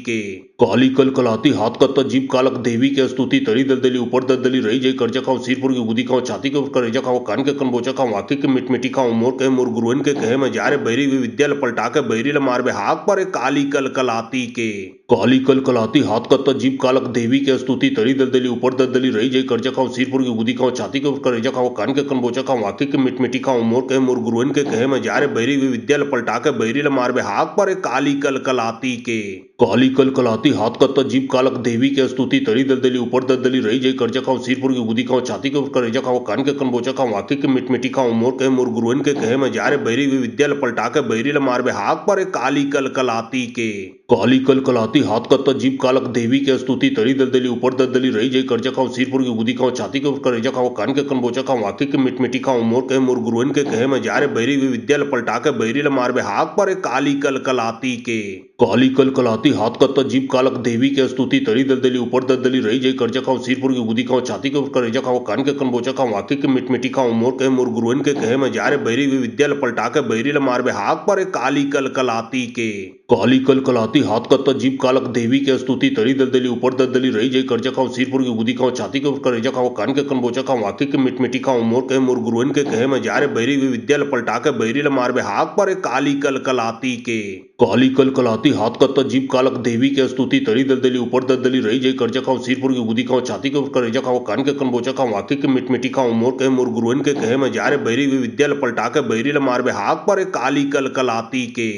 के काली कलकलाती हाथ कत्ता जीभ कालक देवी के स्तुति तरी दलदली ऊपर दलदली रही जय कर्जा खाओ सिरपुर की गुदी खाओ छाती के ऊपर करेजा खाओ कान के कनबोचा खाओ आंखें के मिटमिटी खाओ मोर गुरुअन के कहे में जा रे बैरी हुई विद्या पलटा के बैरी ल मार बे हाथ पर काली कलकलाती के काली कलकलाती हाथ कत्ता जीभ कालक देवी के स्तुति तरी दलदली ऊपर दलदली रही जय कर्जा खाओ सिरपुर की गुदी खाओ छाती के ऊपर करेजा खाओ कान के कनबोचा खाओ आंखें के मिटमिटी खाओ मोर गुरुअन के कहे में जा रे बैरी हुई विद्या पलटा के बैरी ल मार बे हाथ पर काली कलकलाती के काली कलकलाती हाथ कत्ता जीभ कालक देवी के स्तुति तरी दलदली ऊपर दलदली रही जय कर्जा खाओ सिरपुर की गुदी खाओ छाती के ऊपर करेजा खाओ कान के कनबोचा खाओ आंखें के मिटमिटी खाओ मोर गुरुअन के कहे में जा रे बैरी हुई विद्या पलटा के बैरी ल मार बे हाथ पर काली कलकलाती के काली कलकलाती हाथ कत्ता जीभ कालक देवी के स्तुति तरी दलदली ऊपर दलदली रही जय कर्जा खाओ सिरपुर की गुदी खाओ छाती के ऊपर करेजा खाओ कान के कनबोचा खाओ आंखें के मिटमिटी खाओ मोर गुरुअन के कहे में जा रे बैरी हुई विद्या पलटा के बैरी ल मार बे हाथ पर काली कलकलाती के काली कलकलाती हाथ कत्ता जीभ कालक देवी के स्तुति तरी दलदली ऊपर दलदली रही जय कर्जा खाओ सिरपुर की गुदी खाओ छाती के ऊपर करेजा खाओ कान के कनबोचा खाओ आंखें के मिटमिटी खाओ मोर गुरुअन के कहे में जा रे बैरी हुई विद्या पलटा के बैरी ल मार बे हाथ पर काली कलकलाती के काली कलकलाती हाथ कत्ता जीभ कालक देवी के स्तुति तरी दलदली ऊपर दलदली रही जय कर्जा खाओ सिरपुर की गुदी खाओ छाती के ऊपर करेजा खाओ कान के कनबोचा खाओ आंखें के मिटमिटी खाओ मोर गुरुअन के कहे में जा रे बैरी हुई विद्या पलटा के बैरी ल मार बे हाथ पर काली कलकलाती के काली कलकलाती हाथ कत्ता जीभ कालक देवी के स्तुति तरी दलदली ऊपर दलदली रही जय कर्जा खाओ सिरपुर की गुदी खाओ छाती के ऊपर करेजा खाओ कान के कनबोचा खाओ आंखें के मिटमिटी खाओ मोर गुरुअन के कहे में जा रे बैरी हुई विद्या पलटा के बैरी ल मार बे हाथ पर काली कलकलाती के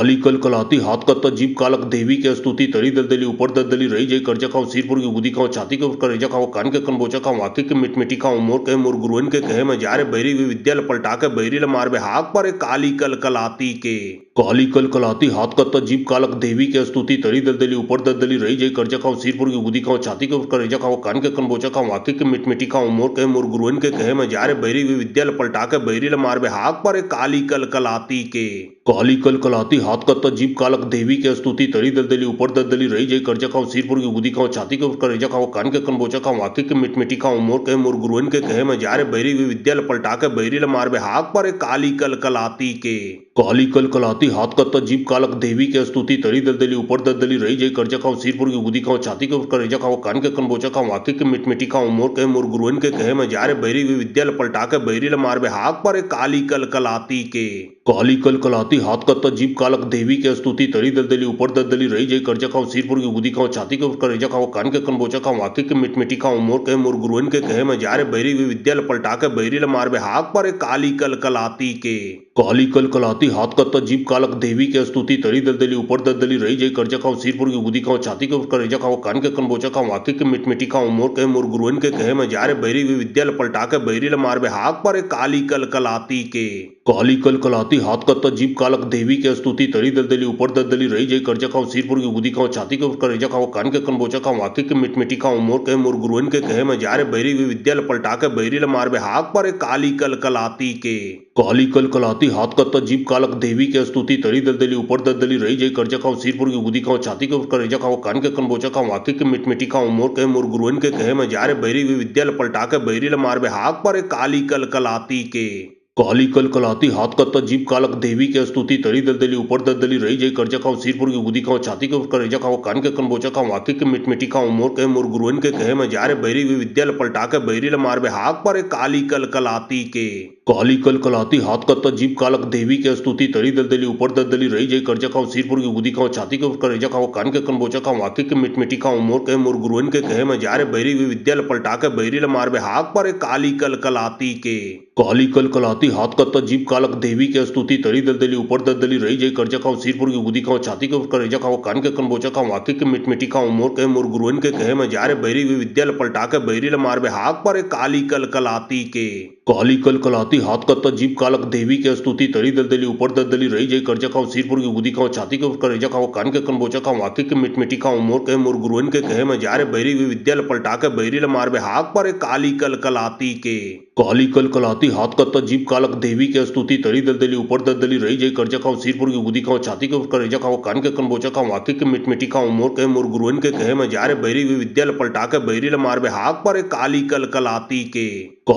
काली कलकलाती हाथ कत्ता जीभ कालक देवी के स्तुति तरी दलदली ऊपर दलदली रही जय कर्जा खाओ सिरपुर की गुदी खाओ छाती के ऊपर करेजा खाओ कान के कनबोचा खाओ आंखें के मिटमिटी खाओ मोर गुरुअन के कहे में जा रे बैरी हुई विद्या पलटा के बैरी ल मार बे हाथ पर काली कलकलाती के काली कलकलाती हाथ कत्ता जीभ कालक देवी के स्तुति तरी दलदली ऊपर दलदली रही जय कर्जा खाओ सिरपुर की गुदी खाओ छाती के ऊपर करेजा खाओ कान के कनबोचा खाओ आंखें के मिटमिटी खाओ मोर गुरुअन के कहे में जा रे बैरी हुई विद्या पलटा के बैरी ल मार बे हाथ पर काली कलकलाती के काली कलकलाती हाथ कत्ता जीभ कालक देवी के स्तुति तरी दलदली ऊपर दलदली रही जय कर्जा खाओ सिरपुर की गुदी खाओ छाती के ऊपर करेजा खाओ कान के कनबोचा खाओ आंखें के मिटमिटी खाओ मोर गुरुअन के कहे में जा रे बैरी हुई विद्या पलटा के बैरी ल मार बे हाथ पर काली कलकलाती के काली कलकलाती हाथ कत्ता जीभ कालक देवी के स्तुति तरी दलदली ऊपर दलदली रही जय कर्जा खाओ सिरपुर की गुदी खाओ छाती के ऊपर करेजा खाओ कान के कनबोचा खाओ आंखें के मिटमिटी खाओ मोर गुरुअन के कहे में जा रे बैरी हुई विद्या पलटा के बैरी ल मार बे हाथ पर काली कलकलाती के काली कलकलाती हाथ कत्ता जीभ कालक देवी के स्तुति तरी दलदली ऊपर दलदली रही जय कर्जा खाओ सिरपुर की गुदी खाओ छाती के ऊपर करेजा खाओ कान के कनबोचा खाओ आंखें के मिटमिटी खाओ मोर गुरुअन के कहे में जा रे बैरी हुई विद्या पलटा के बैरी ल मार बे हाथ पर काली कलकलाती के काली कलकलाती हाथ कत्ता जीभ कालक देवी के स्तुति तरी दलदली ऊपर दलदली रही जय कर्जा खाओ सिरपुर की गुदी खाओ छाती के ऊपर करेजा खाओ कान के कनबोचा खाओ आंखें के मिटमिटी खाओ मोर गुरुअन के कहे में जा रे बैरी हुई विद्या पलटा के बैरी ल मार बे हाथ पर काली कलकलाती के काली कलकलाती हाथ कत्ता जीभ कालक देवी के स्तुति तरी दलदली ऊपर दलदली रही जय कर्जा खाओ सिरपुर की गुदी खाओ छाती के ऊपर करेजा खाओ कान के कनबोचा खाओ आंखें के मिटमिटी खाओ मोर गुरुअन के कहे में जा रे बैरी हुई विद्या पलटा के बैरी ल मार बे हाथ पर काली कलकलाती के काली कलकलाती हाथ कत्ता जीभ कालक देवी के स्तुति तरी दलदली ऊपर दलदली रही जय कर्जा खाओ सिरपुर की गुदी खाओ छाती के ऊपर करेजा खाओ कान के कनबोचा खाओ आंखें के मिटमिटी खाओ मोर गुरुअन के कहे में जा रे बैरी हुई विद्या पलटा के बैरी ल मार बे हाथ पर काली कलकलाती के काली कलकलाती हाथ कत्ता जीभ कालक देवी के स्तुति तरी दलदली ऊपर दलदली रही जय कर्जा खाओ सिरपुर की गुदी खाओ छाती के ऊपर करेजा खाओ कान के कनबोचा खाओ वाकी के मिटमिटी खाओ मोर गुरुवन के कहे में जा रे बैरी हुई विद्या पलटा के बैरी ल मार बे हाथ पर काली कलकलाती के काली कलकलाती हाथ कत्ता जीभ कालक देवी के स्तुति तरी दलदली ऊपर दलदली रही जय कर्जा खाओ सिरपुर की गुदी खाओ छाती के ऊपर करेजा खाओ कान के कनबोचा खाओ वाकी के मिटमिटी खाओ मोर गुरुवन के कहे में जा रे बैरी हुई विद्या पलटा के बैरी ल मार बे हाथ पर काली कलकलाती के काली कलकलाती हाथ कत्ता जीभ कालक देवी के स्तुति तरी दलदली ऊपर दलदली रही जय कर्जा खाओ सिरपुर की गुदी खाओ छाती के ऊपर करेजा खाओ कान के कनबोचा खाओ वाकी के मिटमिटी खाओ मोर गुरुवन के कहे में जा रे बैरी हुई विद्या पलटा के बैरी ल मार बे हाथ पर काली कलकलाती के काली कलकलाती हाथ कत्ता जीभ कालक देवी के स्तुति तरी दलदली ऊपर दलदली रही जय कर्जा खाओ सिरपुर की गुदी खाओ छाती के ऊपर करेजा खाओ कान के कनबोचा खाओ वाकी के मिटमिटी खाओ मोर गुरुवन के कहे में जा रे बैरी हुई विद्या पलटा के बैरी ल मार बे हाथ पर काली कलकलाती के काली कलकलाती हाथ कत्ता जीभ कालक देवी के स्तुति तरी दलदली ऊपर दलदली रही जय कर्जा खाओ सिरपुर की गुदी खाओ छाती के ऊपर करेजा खाओ कान के कनबोचा खाओ वाकी के मिटमिटी खाओ मोर गुरुवन के कहे में जा रे बैरी हुई विद्या पलटा के बैरी ल मार बे हाथ पर काली कलकलाती के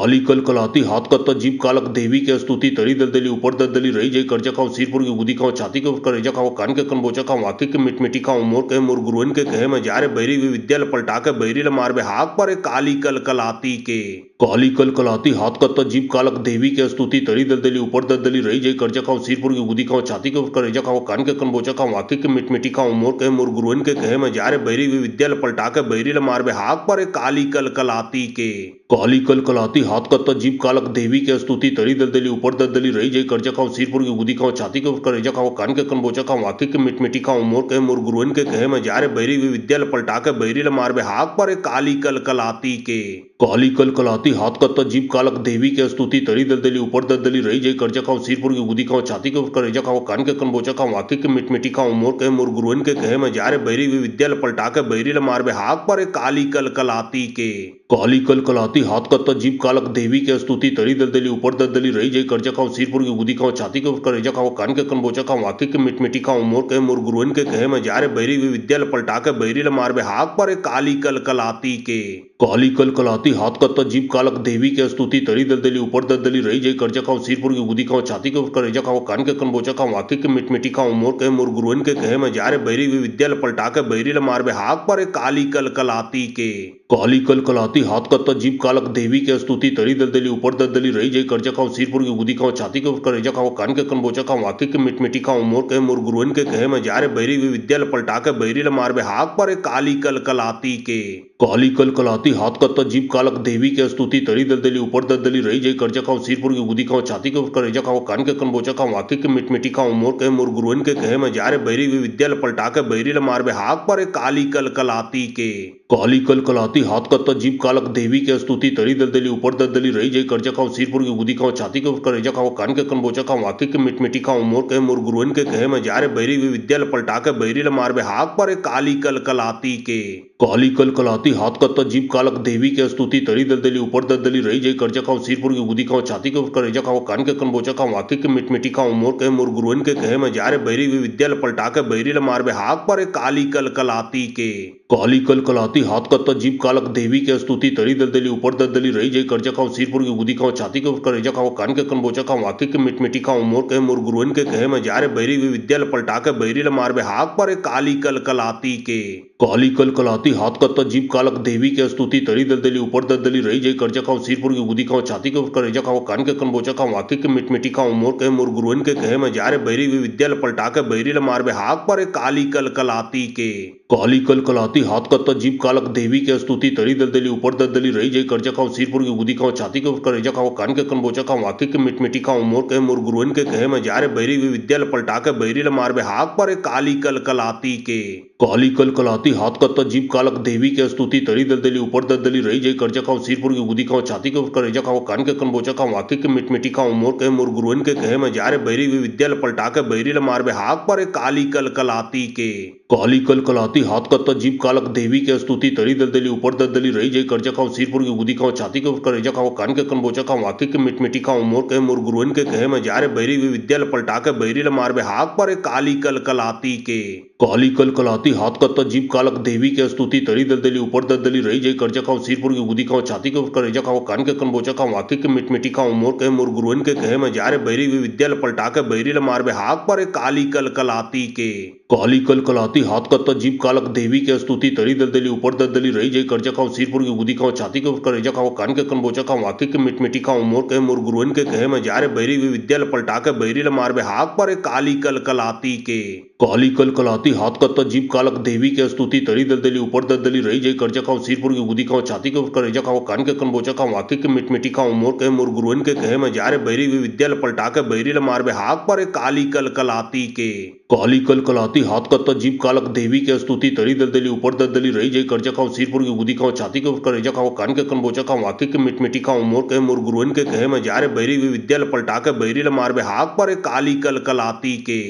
काली कलकलाती हाथ कत्ता जीभ कालक देवी के स्तुति तरी दलदली ऊपर दलदली रही जय कर्जा खाओ सिरपुर की गुदी खाओ छाती के ऊपर करेजा खाओ कान के कनबोचा खाओ वाकी के मिटमिटी खाओ मोर गुरुवन के कहे में जा रे बैरी हुई विद्या पलटा के बैरी ल मार बे हाथ पर काली कलकलाती के काली कलकलाती हाथ कत्ता जीभ कालक देवी के स्तुति तरी दलदली ऊपर दलदली रही जय कर्जा खाओ सिरपुर की गुदी खाओ छाती के ऊपर करेजा खाओ कान के कनबोचा खाओ वाकी के मिटमिटी खाओ मोर गुरुवन के कहे में जा रे बैरी हुई विद्या पलटा के बैरी ल मार बे हाथ पर काली कलकलाती के काली कलकलाती हाथ कत्ता जीभ कालक देवी के स्तुति तरी दलदली ऊपर दलदली रही जय कर्जा खाओ सिरपुर की गुदी खाओ छाती के ऊपर करेजा खाओ कान के कनबोचा खाओ वाकी के मिटमिटी खाओ मोर गुरुवन के कहे में जा रे बैरी हुई विद्या पलटा के बैरी ल मार बे हाथ पर काली कलकलाती के काली कलकलाती हाथ कत्ता जीभ कालक देवी के स्तुति तरी दलदली ऊपर दलदली रही जय कर्जा खाओ सिरपुर की गुदी खाओ छाती के ऊपर करेजा खाओ कान के कनबोचा खाओ वाकी के मिटमिटी खाओ मोर गुरुवन के कहे में जा रे बैरी हुई विद्या पलटा के बैरी ल मार बे हाथ पर काली कलकलाती के काली कलकलाती हाथ कत्ता जीभ कालक देवी के स्तुति तरी दलदली ऊपर दलदली रही जय कर्जा खाओ सिरपुर की गुदी खाओ छाती के ऊपर करेजा खाओ कान के कनबोचा खाओ वाकी के मिटमिटी खाओ मोर गुरुवन के कहे में जा रे बैरी हुई विद्या पलटा के बैरी ल मार बे हाथ पर काली कलकलाती के काली कलकलाती हाथ कत्ता जीभ कालक देवी के स्तुति तरी दलदली ऊपर दलदली रही जय कर्जा खाओ सिरपुर की गुदी खाओ छाती के ऊपर करेजा खाओ कान के कनबोचा खाओ वाकी के मिटमिटी खाओ मोर गुरुवन के कहे में जा रे बैरी हुई विद्या पलटा के बैरी ल मार बे हाथ पर काली कलकलाती के काली कलकलाती हाथ कत्ता जीभ कालक देवी के स्तुति तरी दलदली ऊपर दलदली रही जय कर्जा खाओ सिरपुर की गुदी खाओ छाती के ऊपर करेजा खाओ कान के कनबोचा खाओ वाकी के मिटमिटी खाओ मोर गुरुवन के कहे में जा रे बैरी हुई विद्या पलटा के बैरी ल मार बे हाथ पर काली कलकलाती के काली कलकलाती हाथ कत्ता जीभ कालक देवी के स्तुति तरी दलदली ऊपर दलदली रही जय कर्जा खाओ सिरपुर की गुदी खाओ छाती के ऊपर करेजा खाओ कान के कनबोचा खाओ वाकी के मिटमिटी खाओ मोर गुरुवन के कहे में जा रे बैरी हुई विद्या पलटा के बैरी ल मार बे हाथ पर काली कलकलाती के काली कलकलाती हाथ कत्ता जीभ कालक देवी के स्तुति तरी दलदली ऊपर दलदली रही जय कर्जा खाओ सिरपुर की गुदी खाओ छाती के ऊपर करेजा खाओ कान के कनबोचा खाओ वाकी के मिटमिटी खाओ मोर गुरुवन के कहे में जा रे बैरी हुई विद्या पलटा के बैरी ल मार बे हाथ पर काली कलकलाती के काली कलकलाती हाथ कत्ता जीभ कालक देवी के स्तुति तरी दलदली ऊपर दलदली रही जय कर्जा खाओ सिरपुर की गुदी खाओ छाती के ऊपर करेजा खाओ कान के कनबोचा खाओ वाकी के मिटमिटी खाओ मोर गुरुवन के कहे में जा रे बैरी हुई विद्या पलटा के बैरी ल मार बे हाथ पर काली कलकलाती के काली कलकलाती हाथ कत्ता जीभ कालक देवी के स्तुति तरी दलदली ऊपर दलदली रही जय कर्जा खाओ सिरपुर की गुदी खाओ छाती के ऊपर करेजा खाओ कान के कनबोचा खाओ वाकी के मिटमिटी खाओ मोर गुरुवन के कहे में जा रे बैरी हुई विद्या पलटा के बैरी ल मार बे हाथ पर काली कलकलाती के काली कलकलाती हाथ कत्ता जीभ कालक देवी के स्तुति तरी दलदली ऊपर दलदली रही जय कर्जा खाओ सिरपुर की गुदी खाओ छाती के ऊपर करेजा खाओ कान के कनबोचा खाओ वाकी के मिटमिटी खाओ मोर गुरुवन के कहे में जा रे बैरी हुई विद्या पलटा के बैरी ल मार बे हाथ पर काली कलकलाती के काली कलकलाती हाथ कत्ता जीभ कालक देवी के स्तुति तरी दलदली ऊपर दलदली रही जय कर्जा खाओ सिरपुर की गुदी खाओ छाती के ऊपर करेजा खाओ कान के कनबोचा खाओ वाकी के मिटमिटी खाओ मोर गुरुवन के कहे में जा रे बैरी हुई विद्या पलटा के बैरी ल मार बे हाथ पर काली कलकलाती के काली कलकलाती हाथ कत्ता जीभ कालक देवी के स्तुति तरी दलदली ऊपर दलदली रही जय कर्जा खाओ सिरपुर की गुदी खाओ छाती के ऊपर करेजा खाओ कान के कनबोचा खाओ वाकी के मिटमिटी खाओ मोर गुरुवन के कहे में जा रे बैरी हुई विद्या पलटा के बैरी ल मार बे हाथ पर काली कलकलाती के काली कलकलाती हाथ कत्ता जीभ कालक देवी के स्तुति तरी दलदली ऊपर दलदली रही जय कर्जा खाओ सिरपुर की गुदी खाओ छाती के ऊपर करेजा खाओ कान के कनबोचा खाओ वाकी के मिटमिटी खाओ मोर कहे मोर गुरुअन के कहे मैं जा रे बैरी हुई विद्या पलटा के बैरी ल मार बे हाथ पर काली कल कलाती के काली कल कलाती हाथ कत्ता जीभ कालक देवी के स्तुति तरी दलदली ऊपर दलदली रही जय कर्जा खाओ सिरपुर की गुदी खाओ छाती के ऊपर करेजा खाओ कान के कनबोचा खाओ वाकी के मिटमिटी खाओ मोर कहे मोर गुरुअन के कहे मैं जा रे बैरी हुई विद्या पलटा के बैरी ल मार बे हाथ पर काली कल कलाती के काली कल कलाती हाथ कत्ता जीभ कालक देवी के स्तुति तरी दलदली ऊपर दलदली रही जय कर्जा खाओ सिरपुर की गुदी खाओ छाती के ऊपर करेजा खाओ कान के कनबोचा खाओ वाकी के मिटमिटी खाओ मोर कहे मोर गुरुअन के कहे मैं जा रे बैरी हुई विद्या पलटा के बैरी ल मार बे हाथ पर काली कल कलाती के काली कल कलाती हाथ कत्ता जीभ कालक देवी के स्तुति तरी दलदली ऊपर दलदली रही जय कर्जा खाओ सिरपुर की गुदी खाओ छाती के ऊपर करेजा खाओ कान के कनबोचा खाओ वाकी के मिटमिटी खाओ मोर कहे मोर गुरुअन के कहे मैं जा रे बैरी हुई विद्या पलटा के बैरी ल मार बे हाथ पर काली कल कलाती के काली कल कलाती हाथ कत्ता जीभ कालक देवी के स्तुति तरी दलदली ऊपर दलदली रही जय कर्जा खाओ सिरपुर की गुदी खाओ छाती के ऊपर करेजा खाओ कान के कनबोचा खाओ वाकी के मिटमिटी खाओ मोर कहे मोर गुरुअन के कहे मैं जा रे बैरी हुई विद्या पलटा के बैरी ल मार बे हाथ पर काली कल कलाती के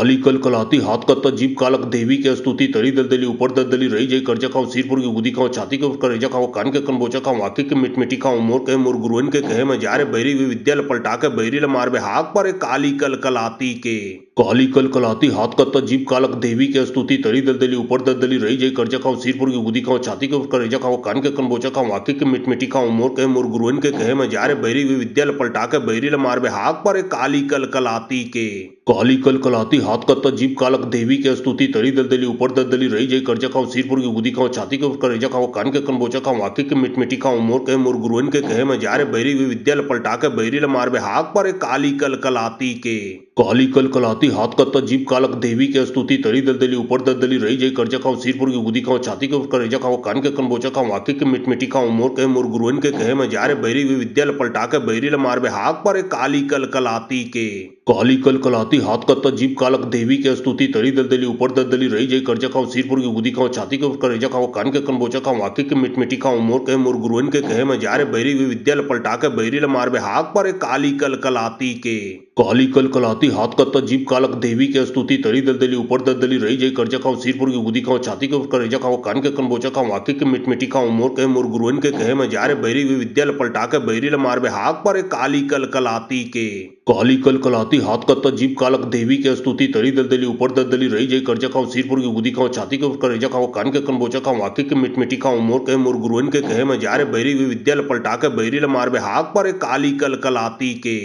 काली कल कलाती हाथ कत्ता जीभ कालक देवी के स्तुति तरी दलदली ऊपर दलदली रही जय कर्जा खाओ सिरपुर की गुदी खाओ छाती के ऊपर करेजा खाओ कान के कनबोचा खाओ वाकी के मिटमिटी खाओ मोर कहे मोर गुरुअन के कहे मैं जा रे बैरी हुई विद्या पलटा के बैरी ल मार बे हाथ पर काली कल कलाती के काली कल कलाती हाथ कत्ता जीभ कालक देवी के स्तुति तरी दलदली ऊपर दलदली रही जय कर्जा खाओ सिरपुर की गुदी खाओ छाती के ऊपर करेजा खाओ कान के कनबोचा खाओ वाकी के मिटमिटी खाओ मोर कहे मोर गुरुअन के कहे मैं जा रे बैरी हुई विद्या पलटा के बैरी ल मार बे हाथ पर काली कल कलाती के काली कल कलाती हाथ कत्ता जीभ कालक देवी के स्तुति तरी दलदली ऊपर दलदली रही जय कर्जा खाओ सिरपुर की गुदी खाओ छाती के ऊपर करेजा खाओ कान के कनबोचा खाओ वाकी के मिटमिटी खाओ मोर कहे मोर गुरुअन के कहे मैं जा रे बैरी हुई विद्या पलटा के बैरी ल मार बे हाथ पर काली कल कलाती के काली कल कलाती हाथ कत्ता जीभ कालक देवी के स्तुति तरी दलदली ऊपर दलदली रही जय कर्जा खाओ सिरपुर की गुदी खाओ छाती के ऊपर करेजा खाओ कान के कनबोचा खाओ वाकी के मिटमिटी खाओ मोर कहे मोर गुरुअन के कहे मैं जा रे बैरी हुई विद्या पलटा के बैरी ल मार बे हाथ पर काली कल कलाती के काली कल कलाती हाथ कत्ता जीभ कालक देवी के स्तुति तरी दलदली ऊपर दलदली रही जय कर्जा खाओ सिरपुर की गुदी खाओ छाती के ऊपर करेजा खाओ कान के कनबोचा खाओ वाकी के मिटमिटी खाओ मोर कहे मोर गुरुअन के कहे मैं जा रे बैरी हुई विद्या पलटा के बैरी ल मार बे हाथ पर काली कल कलाती के काली कल कलाती हाथ कत्ता जीभ कालक देवी के स्तुति तरी दलदली ऊपर दलदली रही जय कर्जा खाओ सिरपुर की गुदी खाओ छाती के ऊपर करेजा खाओ कान के कनबोचा खाओ वाकी के मिटमिटी खाओ मोर कहे मोर गुरुअन के कहे मैं जा रे बैरी हुई विद्या पलटा के बैरी ल मार बे हाथ पर काली कल कलाती के काली कल कलाती हाथ कत्ता जीभ कालक देवी के स्तुति तरी दलदली ऊपर दलदली रही जय कर्जा खाओ सिरपुर की गुदी खाओ छाती के ऊपर करेजा खाओ कान के कनबोचा खाओ वाकी के मिटमिटी खाओ मोर कहे मोर गुरुअन के कहे मैं जा रे बैरी हुई विद्या पलटा के बैरी ल मार बे हाथ पर काली कल कलाती के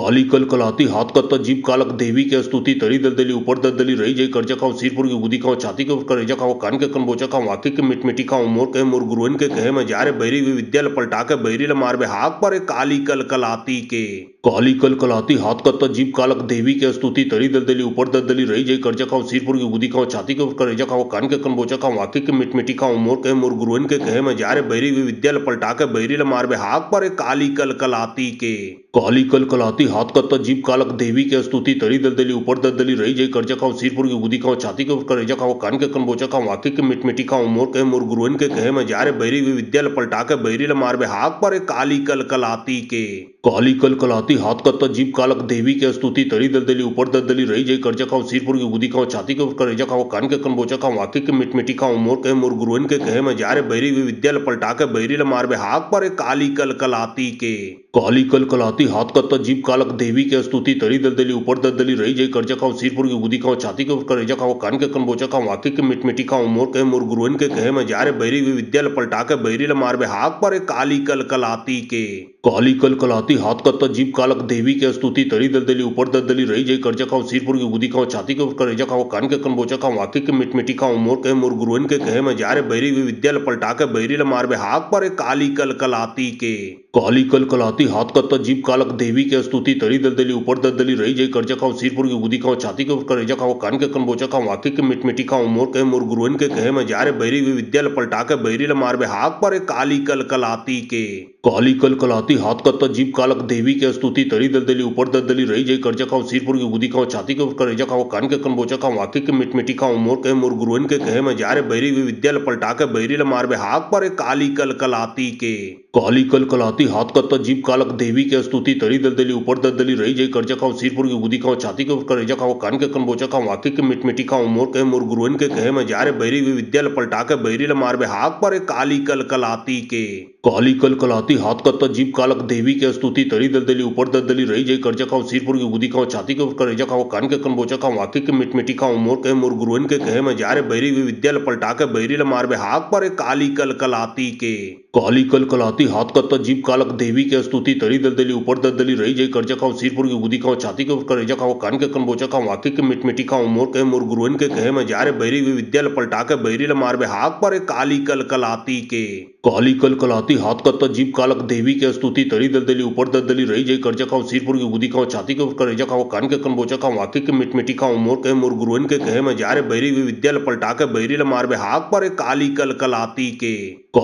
काली कल कलाती हाथ कत्ता जीभ कालक देवी के स्तुति तरी दलदली ऊपर दलदली रही जय कर्जा खाओ सिरपुर की गुदी खाओ छाती के ऊपर करेजा खाओ कान के कनबोचा खाओ वाकी के मिटमिटी खाओ मोर कहे मोर गुरुअन के कहे मैं जा रे बैरी हुई विद्या पलटा के बैरी ल मार बे हाथ पर काली कल कलाती के काली कल कलाती हाथ कत्ता जीभ कालक देवी के स्तुति तरी दलदली ऊपर दलदली रही जय कर्जा खाओ सिरपुर की गुदी खाओ छाती के ऊपर करेजा खाओ कान के कनबोचा खाओ वाकी के मिटमिटी खाओ मोर कहे मोर गुरुअन के कहे मैं जा रे बैरी हुई विद्या पलटा के बैरी ल मार बे हाथ पर काली कल कलाती के काली कल कलाती हाथ कत्ता जीभ कालक देवी के स्तुति तरी दलदली ऊपर दलदली रही जय कर्जा खाओ सिरपुर की गुदी खाओ छाती के ऊपर करेजा खाओ कान के कनबोचा खाओ वाकी के मिटमिटी खाओ मोर कहे मोर गुरुअन के कहे मैं जा रे बैरी हुई विद्या पलटा के बैरी ल मार बे हाथ पर काली कल कलाती के काली कल कलाती हाथ कत्ता जीभ कालक देवी के स्तुति तरी दलदली ऊपर दलदली रही जय कर्जा खाओ सिरपुर की गुदी खाओ छाती के ऊपर करेजा खाओ कान के कनबोचा खाओ वाकी के मिटमिटी खाओ मोर कहे मोर गुरुअन के कहे मैं जा रे बैरी हुई विद्या पलटा के बैरी ल मार बे हाथ पर काली कल कलाती के काली कल कलाती हाथ कत्ता जीभ कालक देवी के स्तुति तरी दलदली ऊपर दलदली रही जय कर्जा खाओ सिरपुर की गुदी खाओ छाती के ऊपर करेजा खाओ कान के कनबोचा खाओ वाकी के मिटमिटी खाओ मोर कहे मोर गुरुअन के कहे मैं जा रे बैरी हुई विद्या पलटा के बैरी ल मार बे हाथ पर काली कल कलाती के काली कल कलाती हाथ कत्ता जीभ कालक देवी के स्तुति तरी दलदली ऊपर दलदली रही जय कर्जा खाओ सिरपुर की गुदी खाओ छाती के ऊपर करेजा खाओ कान के कनबोचा खाओ वाकी के मिटमिटी खाओ मोर कहे मोर गुरुअन के कहे मैं जा रे बैरी हुई विद्या पलटा के बैरी ल मार बे हाथ पर काली कल कलाती के काली कल कलाती हाथ कत्ता जीभ कालक देवी के स्तुति तरी दलदली ऊपर दलदली रही जय कर्जा खाओ सिरपुर की गुदी खाओ छाती के ऊपर करेजा खाओ कान के कनबोचा खाओ वाकी के मिटमिटी खाओ मोर कहे मोर गुरुअन के कहे मैं जा रे बैरी हुई विद्या पलटा के बैरी ल मार बे हाथ पर काली कल कलाती के काली कलकलाती हाथ कत्ता जीभ कालक देवी के स्तुति तरी दलदली ऊपर दलदली रही जय कर्जा खाओ सिरपुर की गुदी खाओ छाती के करेजा खाओ कान के कनबोचा खाओ आंखें के मिटमिटी खाओ मोर गुरुअन के कहे में जारे बैरी हुई विद्या पलटा के बैरी ल मार बे हाथ पर काली कलकलाती के काली कलकलाती हाथ कत्ता जीभ कालक देवी के स्तुति तरी दलदली ऊपर दलदली रही जय कर्जा खाओ सिरपुर की गुदी खाओ छाती के करेजा खाओ कान के कनबोचा खाओ आंखें के मिटमिटी खाओ मोर गुरुअन के कहे में जारे बैरी हुई विद्या पलटा के बैरी ल मार बे हाथ पर काली कलकलाती के काली कलकलाती हाथ कत्ता जीभ कालक देवी के स्तुति तरी दलदली ऊपर दलदली रही जय कर्जा खाओ सिरपुर की गुदी खाओ छाती के करेजा खाओ कान के कनबोचा खाओ आंखें के मिटमिटी खाओ मोर गुरुअन के कहे में जारे बैरी हुई विद्या पलटा के बैरी ल मार बे हाथ पर काली कलकलाती के काली कलकलाती हाथ कत्ता जीभ कालक देवी के स्तुति तरी दलदली ऊपर दलदली रही जय कर्जा खाओ सिरपुर की गुदी खाओ छाती के करेजा खाओ कान के कनबोचा खाओ आंखें के मिटमिटी खाओ मोर गुरुअन के कहे में जारे बैरी हुई विद्या पलटा के बैरी ल मार बे हाथ पर काली कलकलाती के काली कलकलाती हाथ कत्ता जीभ कालक देवी के स्तुति तरी दलदली ऊपर दलदली रही जय कर्जा खाओ सिरपुर की गुदी खाओ छाती के करेजा खाओ कान के कनबोचा खाओ आंखें के मिटमिटी खाओ मोर गुरुअन के कहे में जारे बैरी हुई विद्या पलटा के बैरी ल मार बे हाथ पर काली कलकलाती के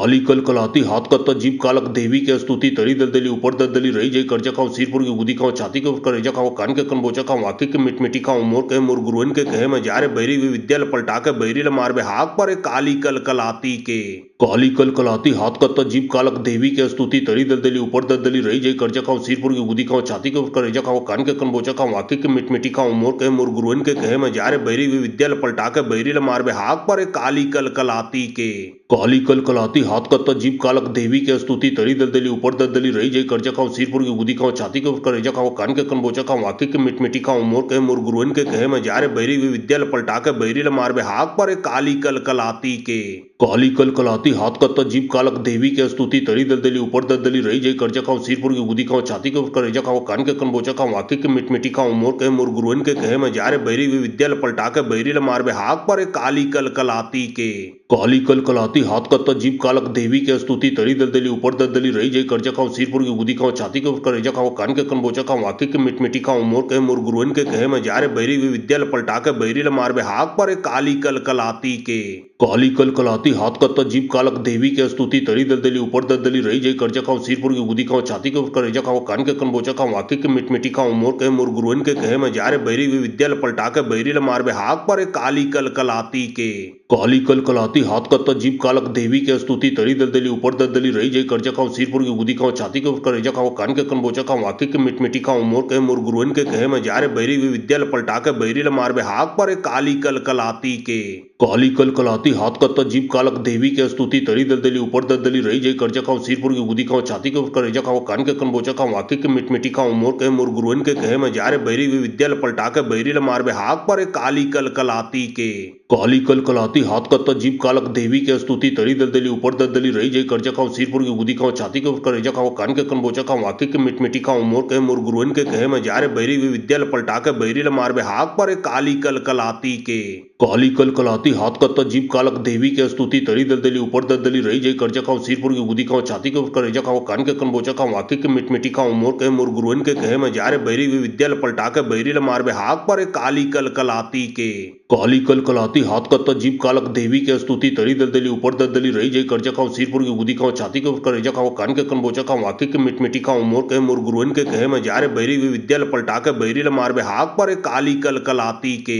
काली कलकलाती हाथ कत्ता जीभ कालक देवी के स्तुति तरी दलदली ऊपर दलदली रही जय कर्जा खाओ सिरपुर की गुदी खाओ छाती के करेजा खाओ कान के कनबोचा खाओ आंखें के मिटमिटी खाओ मोर गुरुअन के कहे में जारे बैरी हुई विद्या पलटा के बैरी ल मार बे हाथ पर काली कलकलाती के काली कलकलाती हाथ कत्ता जीभ कालक देवी के स्तुति तरी दलदली ऊपर दलदली रही जय कर्जा खाओ सिरपुर की गुदी खाओ छाती के करेजा खाओ कान के कनबोचा खाओ आंखें के मिटमिटी खाओ मोर गुरुअन के कहे में जारे बैरी हुई विद्या पलटा के बैरी ल मार बे हाथ पर काली कलकलाती के काली कलकलाती हाथ कत्ता जीभ कालक देवी के स्तुति तरी दलदली ऊपर दलदली रही जय कर्जा खाओ सिरपुर की गुदी खाओ छाती के करेजा खाओ कान के कनबोचा खाओ आंखें के मिटमिटी खाओ मोर गुरुअन के कहे में जारे बैरी हुई विद्या पलटा के बैरी ल मार बे हाथ पर काली कलकलाती के काली कलकलाती हाथ कत्ता जीभ कालक देवी के स्तुति तरी दलदली ऊपर दलदली रही जय कर्जा खाओ सिरपुर की गुदी खाओ छाती के करेजा खाओ कान के कनबोचा खाओ आंखें के मिटमिटी खाओ मोर गुरुअन के कहे में जारे बैरी हुई विद्या पलटा के बैरी ल मार बे हाथ पर काली कलकलाती के काली कलकलाती हाथ कत्ता जीभ कालक देवी के स्तुति तरी दलदली ऊपर दलदली रही जय कर्जा खाओ सिरपुर की गुदी खाओ छाती के करेजा खाओ कान के कनबोचा खाओ आंखें के मिटमिटी खाओ मोर गुरुअन के कहे में जारे बैरी हुई विद्या पलटा के बैरी ल मार बे हाथ पर काली कलकलाती के काली कलकलाती हाथ कत्ता जीभ कालक देवी के स्तुति तरी दलदली ऊपर दलदली रही जय कर्जा खाओ सिरपुर की गुदी खाओ छाती के करेजा खाओ कान के कनबोचा खाओ आंखें के मिटमिटी खाओ मोर गुरुअन के कहे में जारे बैरी हुई विद्या पलटा के बैरी ल मार बे हाथ पर काली कलकलाती के काली कलकलाती हाथ कत्ता जीभ कालक देवी के स्तुति तरी दलदली ऊपर दलदली रही जय कर्जा खाओ सिरपुर की गुदी खाओ छाती के करेजा खाओ कान के कनबोचा खाओ आंखें के मिटमिटी खाओ मोर गुरुअन के कहे में जारे बैरी हुई विद्या पलटा के बैरी ल मार बे हाथ पर काली कलकलाती के काली कलकलाती हाथ कत्ता जीभ कालक देवी के स्तुति तरी दलदली ऊपर दलदली रही जय कर्जा खाओ सिरपुर की गुदी खाओ छाती के करेजा खाओ कान के कनबोचा खाओ आंखें के मिटमिटी खाओ मोर गुरुअन के कहे में जारे बैरी हुई विद्या पलटा के बैरी ल मार बे हाथ पर काली कलकलाती के काली कलकलाती हाथ कत्ता जीभ कालक देवी के स्तुति तरी दलदली ऊपर दलदली रही जय कर्जा खाओ सिरपुर की गुदी खाओ छाती के करेजा खाओ कान के कनबोचा खाओ आंखें के मिटमिटी खाओ मोर गुरुअन के कहे में जारे बैरी हुई विद्या पलटा के बैरी ल मार बे हाथ पर काली कलकलाती के काली कलकलाती हाथ कत्ता जीभ कालक देवी के स्तुति तरी दलदली ऊपर दलदली रही जय कर्जा खाओ सिरपुर की गुदी खाओ छाती के करेजा खाओ कान के कनबोचा खाओ आंखें के मिटमिटी खाओ मोर गुरुअन के कहे में जारे बैरी हुई विद्या पलटा के बैरी ल मार बे हाथ पर काली कलकलाती के काली कलकलाती हाथ कत्ता जीभ कालक देवी के स्तुति तरी दलदली ऊपर दलदली रही जय कर्जा खाओ सिरपुर की गुदी खाओ छाती के करेजा खाओ कान के कनबोचा खाओ आंखें के मिटमिटी खाओ मोर गुरुअन के कहे में जारे बैरी हुई विद्या पलटा के बैरी ल मार बे हाथ पर काली कलकलाती के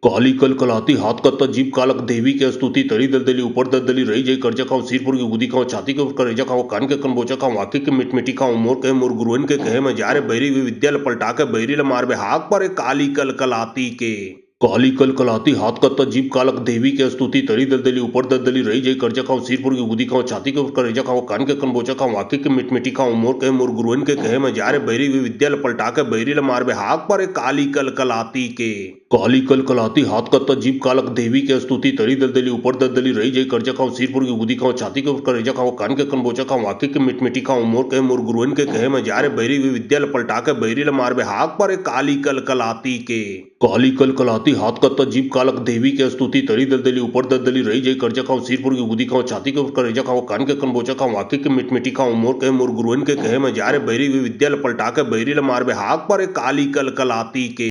काली कलकलाती हाथ कत्ता जीभ कालक देवी के स्तुति तरी दलदली ऊपर दलदली रही जय कर्जा खाओ सिरपुर की गुदी खाओ छाती के करेजा खाओ कान के कनबोचा खाओ आंखें के मिटमिटी खाओ मोर गुरुअन के कहे में जारे बैरी हुई विद्या पलटा के बैरी ल मार बे हाथ पर काली कलकलाती के काली कलकलाती हाथ कत्ता जीभ कालक देवी के स्तुति तरी दलदली ऊपर दलदली रही जय कर्जा खाओ सिरपुर की गुदी खाओ छाती के करेजा खाओ कान के कनबोचा खाओ आंखें के मिटमिटी खाओ मोर गुरुअन के कहे में जारे बैरी हुई विद्या पलटा के बैरी ल मार बे हाथ पर काली कलकलाती के काली कलकलाती हाथ कत्ता जीभ कालक देवी के स्तुति तरी दलदली ऊपर दलदली रही जय कर्जा खाओ सिरपुर की गुदी खाओ छाती के करेजा खाओ कान के कनबोचा खाओ आंखें के मिटमिटी खाओ मोर गुरुअन के कहे में जारे बैरी हुई विद्या पलटा के बैरी ल मार बे हाथ पर काली कलकलाती के काली कलकलाती हाथ कत्ता जीभ कालक देवी के स्तुति तरी दलदली ऊपर दलदली रही जय कर्जा खाओ सिरपुर की गुदी खाओ छाती के करेजा खाओ कान के कनबोचा खाओ आंखें के मिटमिटी खाओ मोर गुरुअन के कहे में जारे बैरी हुई विद्या पलटा के बैरी ल मार बे हाथ पर काली कलकलाती के